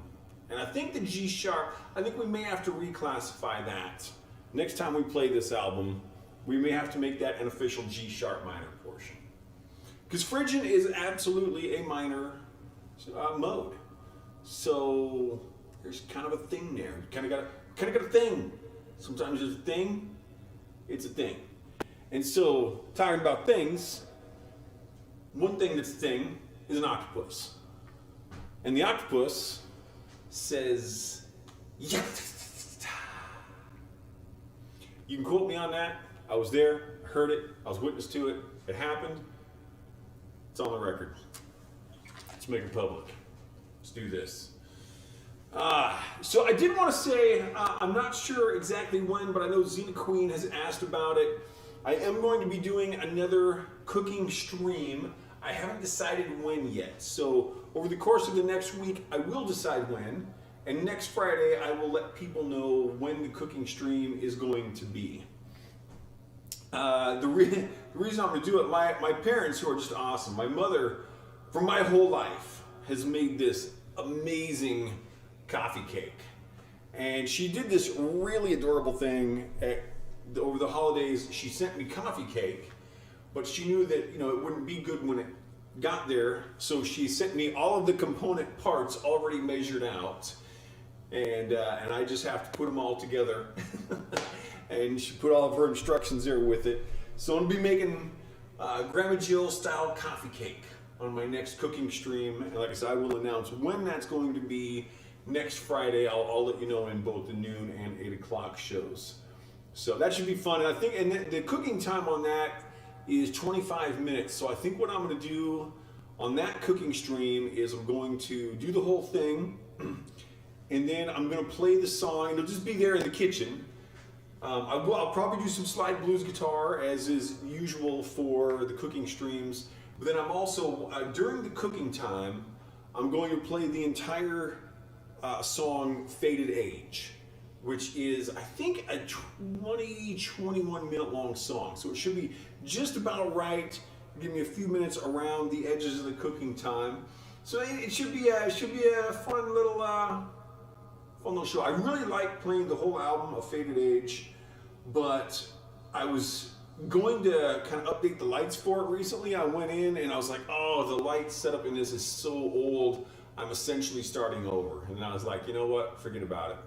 And I think the G sharp, I think we may have to reclassify that. Next time we play this album, we may have to make that an official G sharp minor portion. Because Phrygian is absolutely a minor mode. So there's kind of a thing there. You kind of got a thing. Sometimes there's a thing, it's a thing. And so, talking about things, one thing that's a thing is an octopus. And the octopus says, yes. You can quote me on that. I was there, heard it, I was witness to it, it happened. It's on the record. Let's make it public. Let's do this. So I did want to say, I'm not sure exactly when, but I know Xena Queen has asked about it. I am going to be doing another cooking stream. I haven't decided when yet. So over the course of the next week, I will decide when. And next Friday, I will let people know when the cooking stream is going to be. The reason I'm going to do it, my parents, who are just awesome, my mother, for my whole life, has made this amazing coffee cake. And she did this really adorable thing over the holidays. She sent me coffee cake, but she knew that it wouldn't be good when it got there, so she sent me all of the component parts already measured out, and I just have to put them all together. And she put all of her instructions there with it. So I'm going to be making Grandma Jill style coffee cake on my next cooking stream. And like I said, I will announce when that's going to be next Friday. I'll let you know in both the noon and 8 o'clock shows. So that should be fun. And I think the cooking time on that is 25 minutes. So I think what I'm going to do on that cooking stream is I'm going to do the whole thing. And then I'm going to play the song. It'll just be there in the kitchen. I'll probably do some slide blues guitar, as is usual for the cooking streams. But then I'm also, during the cooking time, I'm going to play the entire song Faded Age, which is, I think, a 21 minute long song. So it should be just about right. Give me a few minutes around the edges of the cooking time. So it should be a fun little show. I really like playing the whole album of Faded Age, but I was going to kind of update the lights for it recently. I went in and I was like, oh, the light setup in this is so old, I'm essentially starting over. And then I was like, you know what, forget about it.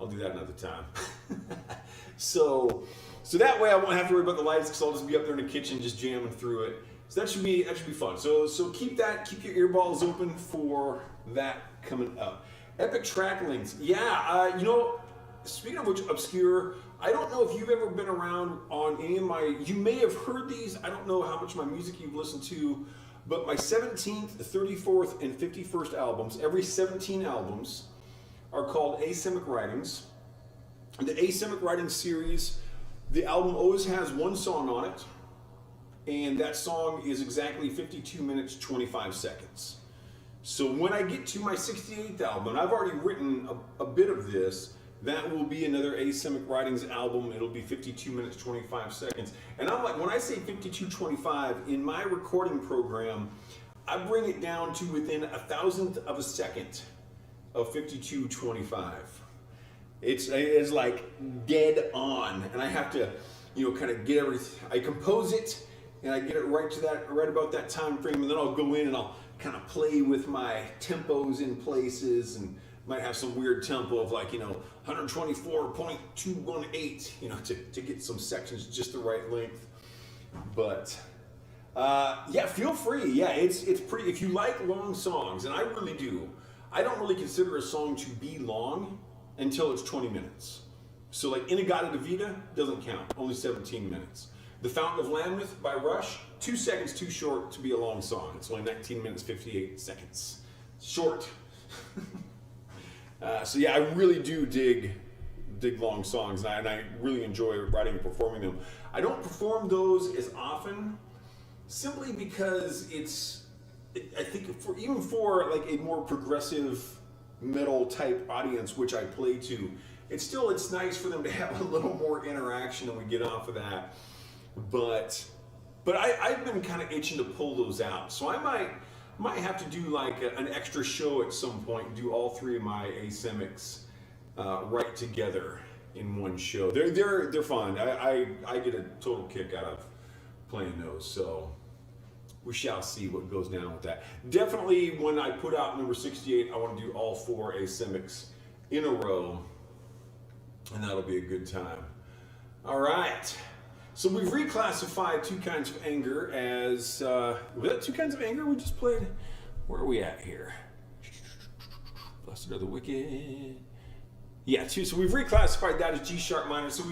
I'll do that another time. So that way I won't have to worry about the lights, because I'll just be up there in the kitchen just jamming through it. So that should be fun. So keep your earballs open for that coming up. Epic track links. Yeah, speaking of which, obscure, I don't know if you've ever been around on any of you may have heard these. I don't know how much of my music you've listened to, but my 17th, 34th, and 51st albums, every 17 albums, are called Asemic Writings. The Asemic Writings series, the album always has one song on it, and that song is exactly 52 minutes, 25 seconds. So when I get to my 68th album, and I've already written a bit of this, that will be another Asemic Writings album. It'll be 52 minutes, 25 seconds. And I'm like, when I say 52:25, in my recording program, I bring it down to within 1,000th of a second of 52:25. It's like dead on, and I have to, kind of get everything. I compose it, and I get it right about that time frame, and then I'll go in and I'll kind of play with my tempos in places, and might have some weird tempo of 124.218, to get some sections just the right length. But yeah, feel free. Yeah, it's pretty. If you like long songs, and I really do, I don't really consider a song to be long until it's 20 minutes. So like Inagata Davida doesn't count, only 17 minutes. The Fountain of Lambeth by Rush, 2 seconds too short to be a long song. It's only 19 minutes, 58 seconds. Short. So yeah, I really do dig long songs, and I really enjoy writing and performing them. I don't perform those as often, simply because I think even for like a more progressive metal type audience, which I play to, it's nice for them to have a little more interaction, and we get off of that. But I've been kind of itching to pull those out, so I might have to do like an extra show at some point and do all three of my asemics right together in one show. They're fun. I get a total kick out of playing those, so we shall see what goes down with that. Definitely when I put out number 68, I want to do all 4 asemics in a row, and that'll be a good time. All right. So we've reclassified Two Kinds of Anger as, was that Two Kinds of Anger we just played? Where are we at here? Blessed are the wicked. Yeah, so we've reclassified that as G sharp minor. So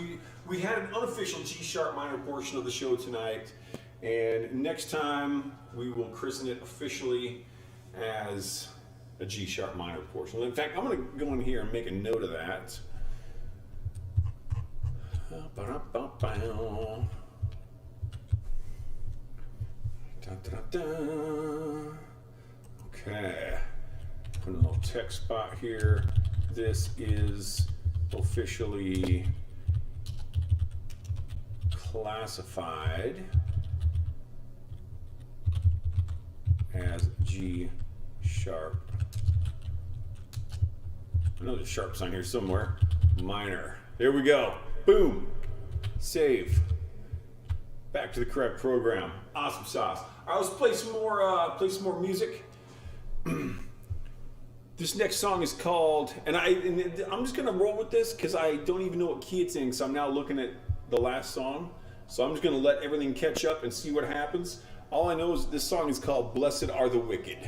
we had an unofficial G sharp minor portion of the show tonight, and next time we will christen it officially as a G sharp minor portion. In fact, I'm going to go in here and make a note of that. Okay, put a little text spot here. This is officially classified as G sharp. I know there's sharps on here somewhere. Minor. There we go. Boom. Save. Back to the correct program. Awesome sauce. All right, let's play some more music. This next song is called, and I'm just gonna roll with this because I don't even know what key it's in. So I'm now looking at the last song. So I'm just gonna let everything catch up and see what happens. All I know is this song is called "Blessed Are the Wicked."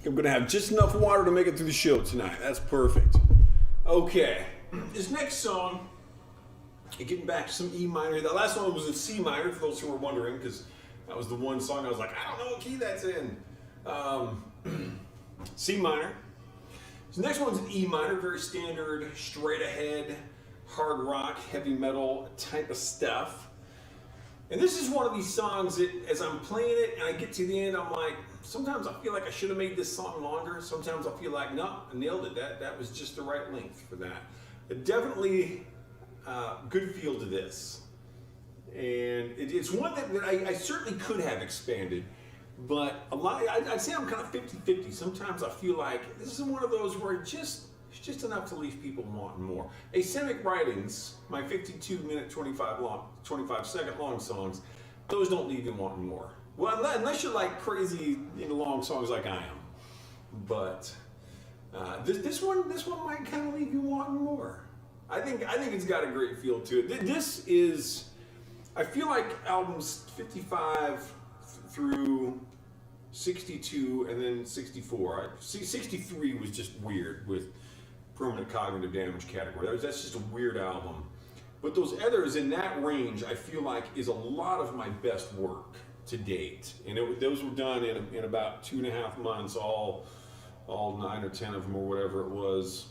I'm going to have just enough water to make it through the show tonight. That's perfect. Okay. This next song, getting back to some E minor. The last one was in C minor, for those who were wondering, because that was the one song I was like, I don't know what key that's in. C minor. So the next one's in E minor, very standard, straight ahead, hard rock, heavy metal type of stuff. And this is one of these songs that, as I'm playing it and I get to the end, I'm like, sometimes I feel like I should have made this song longer. Sometimes I feel like, no, I nailed it. That was just the right length for that. But definitely good feel to this. And it's one that I certainly could have expanded. But I'd say I'm kind of 50-50. Sometimes I feel like this is one of those where it's just enough to leave people wanting more. Asemic Writings, my 52-minute, 25-second long songs, those don't leave you wanting more. Well, unless you're like crazy into long songs like I am. But this one might kind of leave you wanting more. I think it's got a great feel to it. This is, I feel like albums 55 through 62 and then 64. 63 was just weird with Permanent Cognitive Damage category. That's just a weird album. But those others in that range, I feel like, is a lot of my best work to date. And those were done in about 2.5 months, all 9 or 10 of them or whatever it was.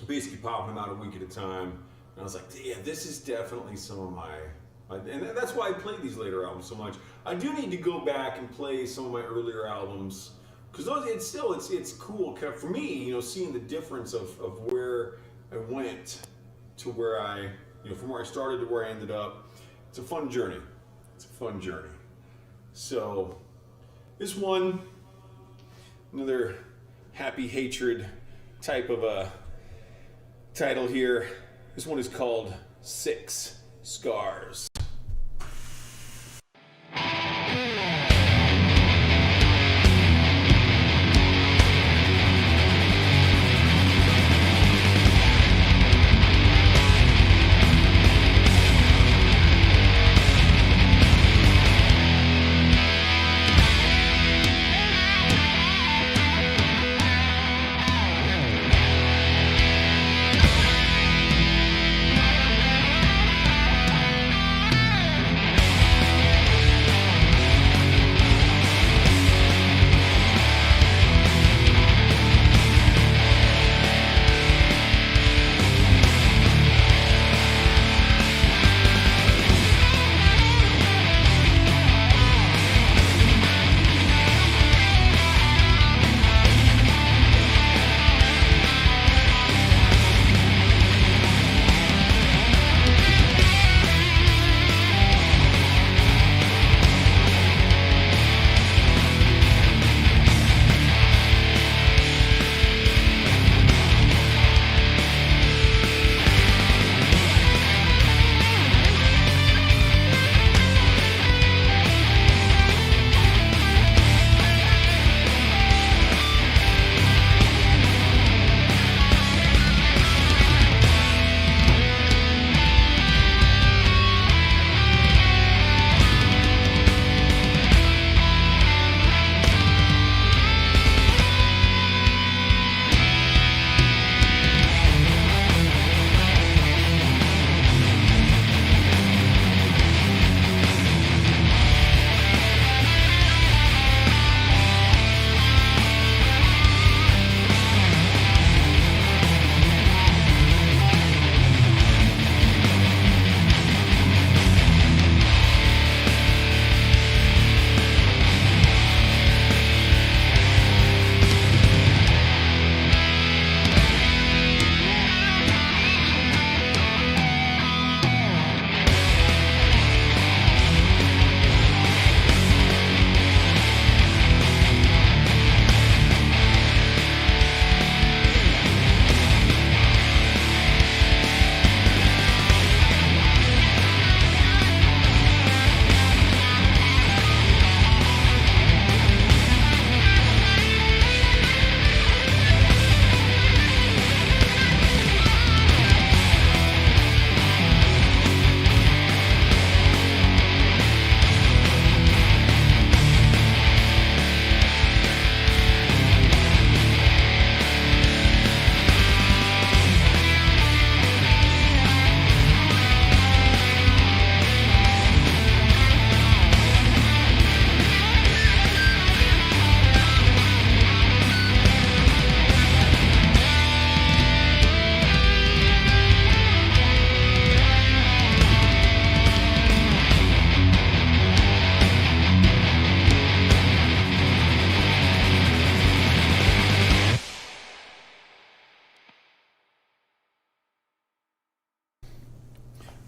Basically popping them out a week at a time. And I was like, yeah, this is definitely some of my, and that's why I played these later albums so much. I do need to go back and play some of my earlier albums, because it's cool for me, seeing the difference of where I went to where I, from where I started to where I ended up. It's a fun journey. So this one, another happy hatred type of a title here. This one is called 6 Scars.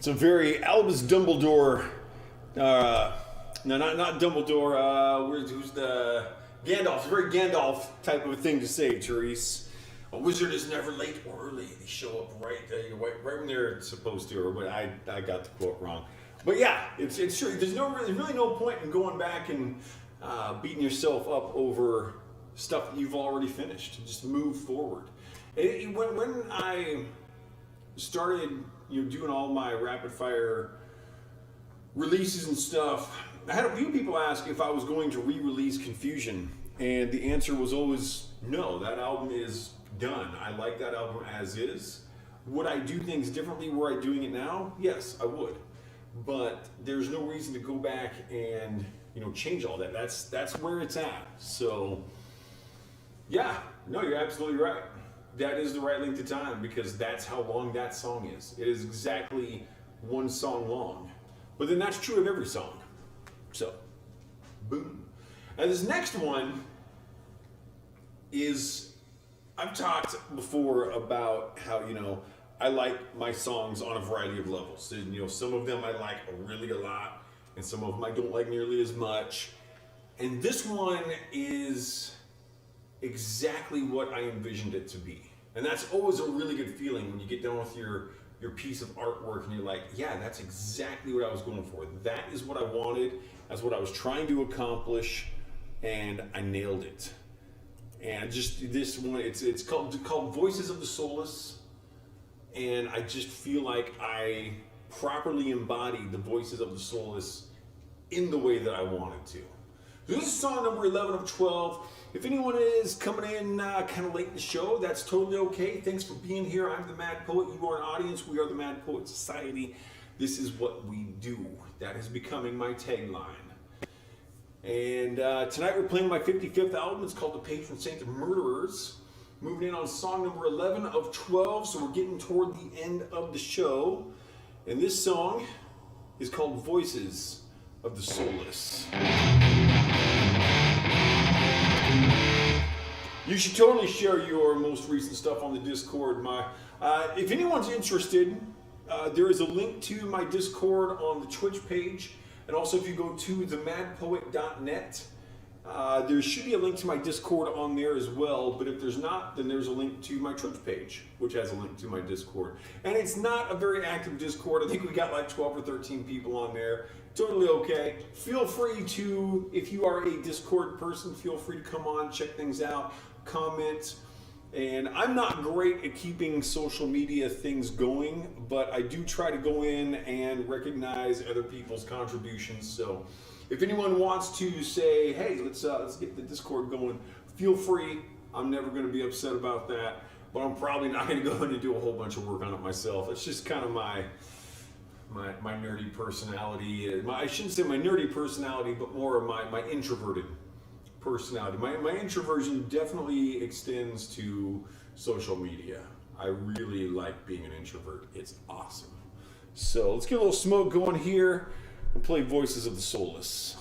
It's a very Albus Dumbledore. No, not Dumbledore. Who's the Gandalf? It's a very Gandalf type of a thing to say, Therese. A wizard is never late or early. They show up right when they're supposed to. But I got the quote wrong. But yeah, it's true. There's really no point in going back and beating yourself up over stuff that you've already finished. Just move forward. When I started, doing all my rapid fire releases and stuff, I had a few people ask if I was going to re-release Confusion, and the answer was always no. That album is done. I like that album as is. Would I do things differently were I doing it now? Yes, I would. But there's no reason to go back and change all that. That's where it's at. So yeah, no, you're absolutely right. That is the right length of time because that's how long that song is. It is exactly one song long. But then that's true of every song. So, boom. And this next one is, I've talked before about how, I like my songs on a variety of levels. And, some of them I like really a lot, and some of them I don't like nearly as much. And this one is exactly what I envisioned it to be. And that's always a really good feeling when you get done with your piece of artwork and you're like, yeah, that's exactly what I was going for. That is what I wanted. That's what I was trying to accomplish, and I nailed it. And just this one, it's called Voices of the Soulless, and I just feel like I properly embodied the Voices of the Soulless in the way that I wanted to. So this is song number 11 of 12. If anyone is coming in kind of late in the show, that's totally okay. Thanks for being here. I'm the Mad Poet. You are an audience. We are the Mad Poet Society. This is what we do. That is becoming my tagline. And tonight we're playing my 55th album. It's called The Patron Saint of Murderers. Moving in on song number 11 of 12. So we're getting toward the end of the show. And this song is called Voices of the Soulless. You should totally share your most recent stuff on the Discord. If anyone's interested, there is a link to my Discord on the Twitch page. And also if you go to themadpoet.net, there should be a link to my Discord on there as well. But if there's not, then there's a link to my Twitch page, which has a link to my Discord. And it's not a very active Discord. I think we got like 12 or 13 people on there. Totally okay. Feel free to, if you are a Discord person, feel free to come on, check things out, comment. And I'm not great at keeping social media things going, but I do try to go in and recognize other people's contributions. So if anyone wants to say, hey, let's get the Discord going, feel free. I'm never going to be upset about that, but I'm probably not going to go in and do a whole bunch of work on it myself. It's just kind of my nerdy personality. I shouldn't say my nerdy personality, but more of my introverted personality. My introversion definitely extends to social media. I really like being an introvert. It's awesome. So let's get a little smoke going here and play Voices of the Soulless.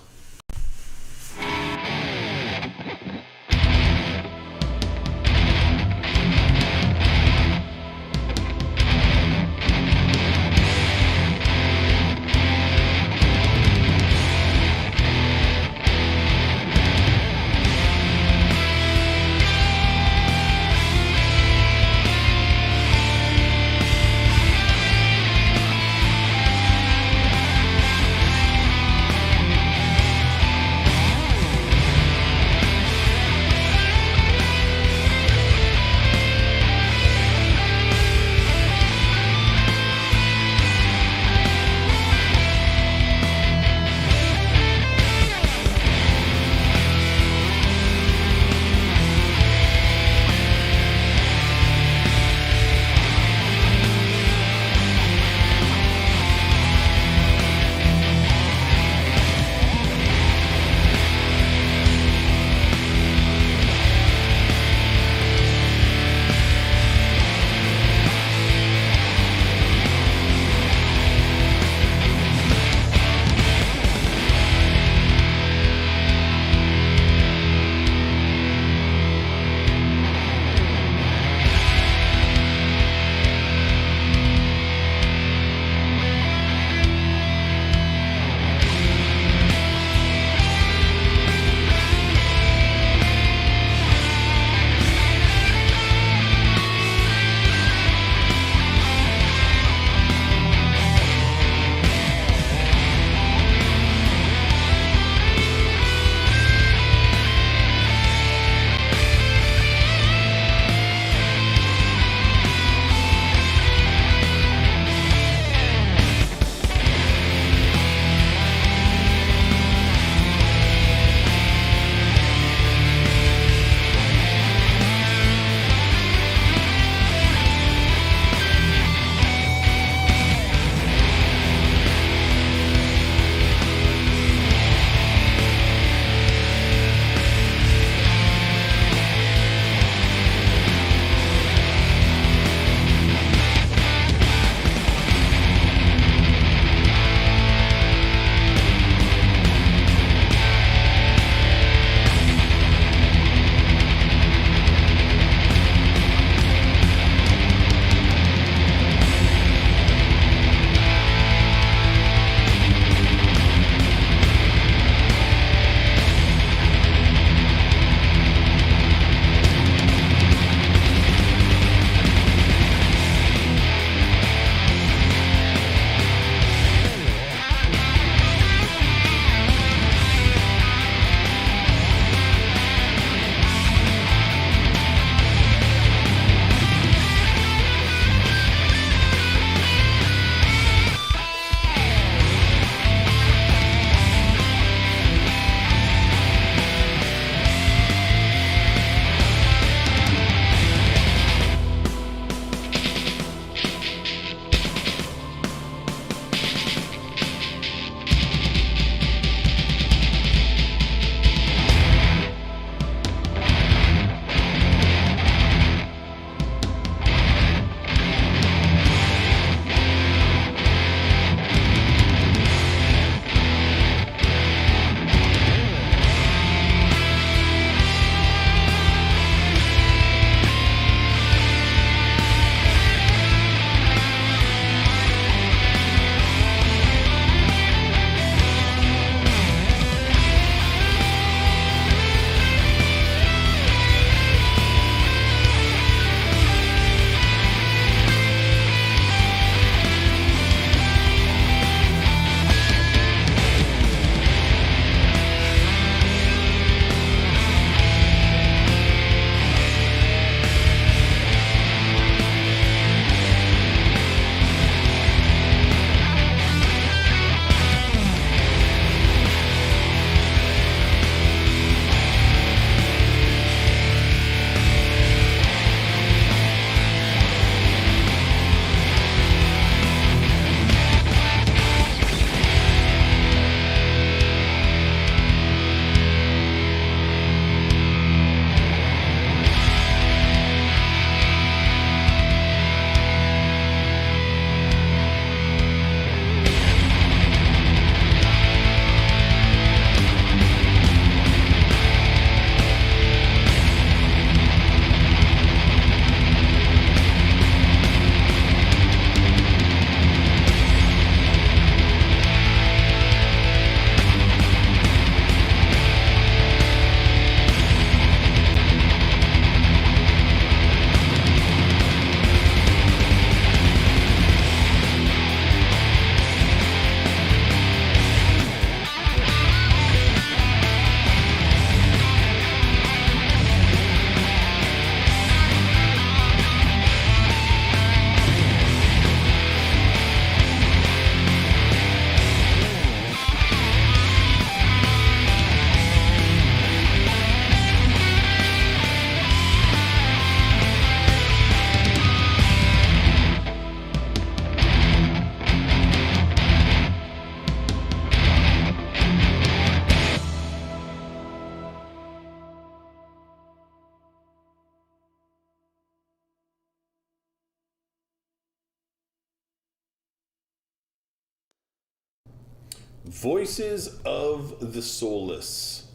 Voices of the Soulless.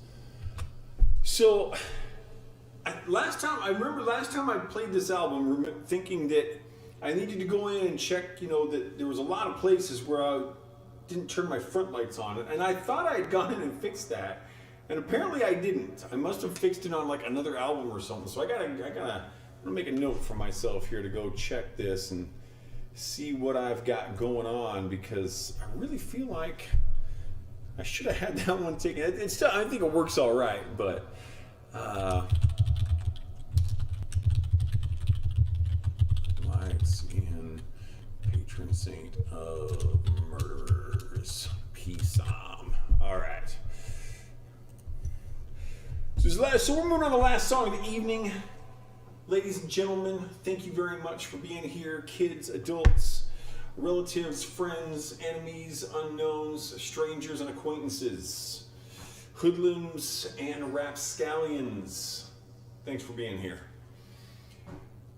So, I remember last time I played this album, thinking that I needed to go in and check, that there was a lot of places where I didn't turn my front lights on. And I thought I had gone in and fixed that. And apparently I didn't. I must have fixed it on like another album or something. So I'm gonna make a note for myself here to go check this and see what I've got going on, because I really feel like I should have had that one taken. It's still, I think it works all right, but lights in Patron Saint of Murderers. Peace. All right. So we're moving on to the last song of the evening. Ladies and gentlemen, thank you very much for being here. Kids, adults, relatives, friends, enemies, unknowns, strangers, and acquaintances, hoodlums and rapscallions. Thanks for being here.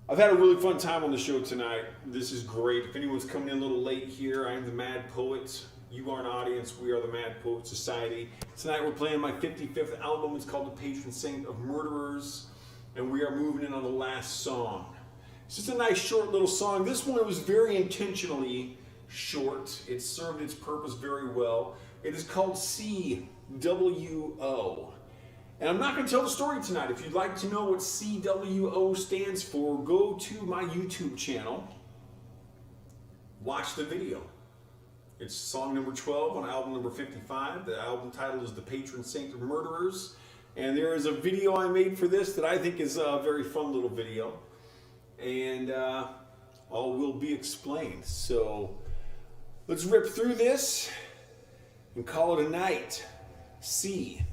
I've had a really fun time on the show tonight. This is great. If anyone's coming in a little late here, I am the Mad Poet. You are an audience. We are the Mad Poet Society. Tonight we're playing my 55th album. It's called The Patron Saint of Murderers. And we are moving in on the last song. It's just a nice short little song. This one was very intentionally short. It served its purpose very well. It is called CWO. And I'm not going to tell the story tonight. If you'd like to know what CWO stands for, go to my YouTube channel. Watch the video. It's song number 12 on album number 55. The album title is The Patron Saint of Murderers. And there is a video I made for this that I think is a very fun little video. And all will be explained. So let's rip through this and call it a night. CWO.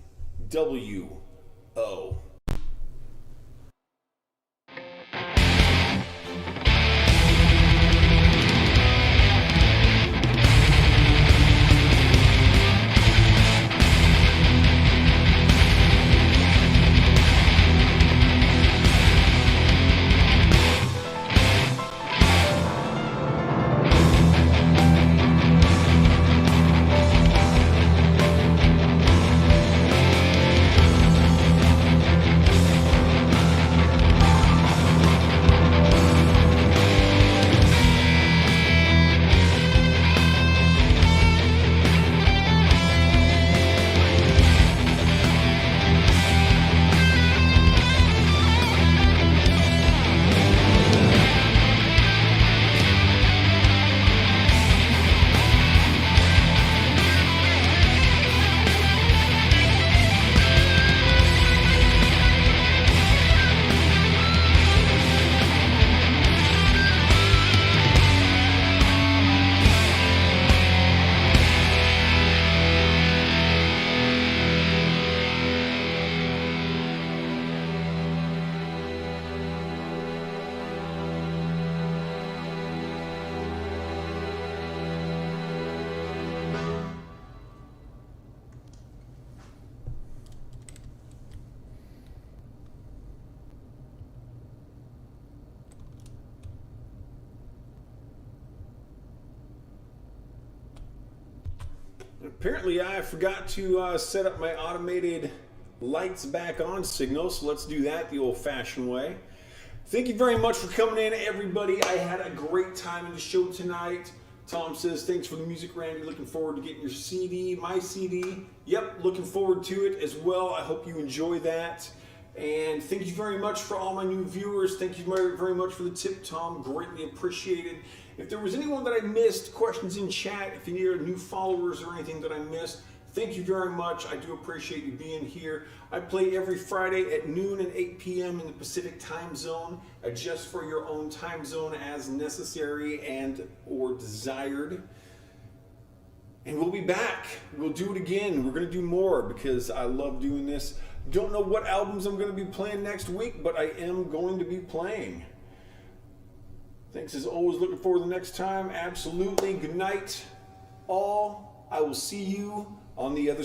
Apparently I forgot to set up my automated lights back on signal, so let's do that the old-fashioned way. Thank you very much for coming in, everybody. I had a great time in the show tonight. Tom says, thanks for the music, Randy. Looking forward to getting your CD, my CD. Yep, looking forward to it as well. I hope you enjoy that. And thank you very much for all my new viewers. Thank you very much for the tip, Tom. Greatly appreciated. If there was anyone that I missed, questions in chat, if you need new followers or anything that I missed, thank you very much. I do appreciate you being here. I play every Friday at noon and 8 p.m. in the Pacific time zone. Adjust for your own time zone as necessary and or desired. And we'll be back. We'll do it again. We're going to do more because I love doing this. Don't know what albums I'm going to be playing next week, but I am going to be playing. Thanks as always. Looking forward to the next time. Absolutely. Good night, all. I will see you on the other side.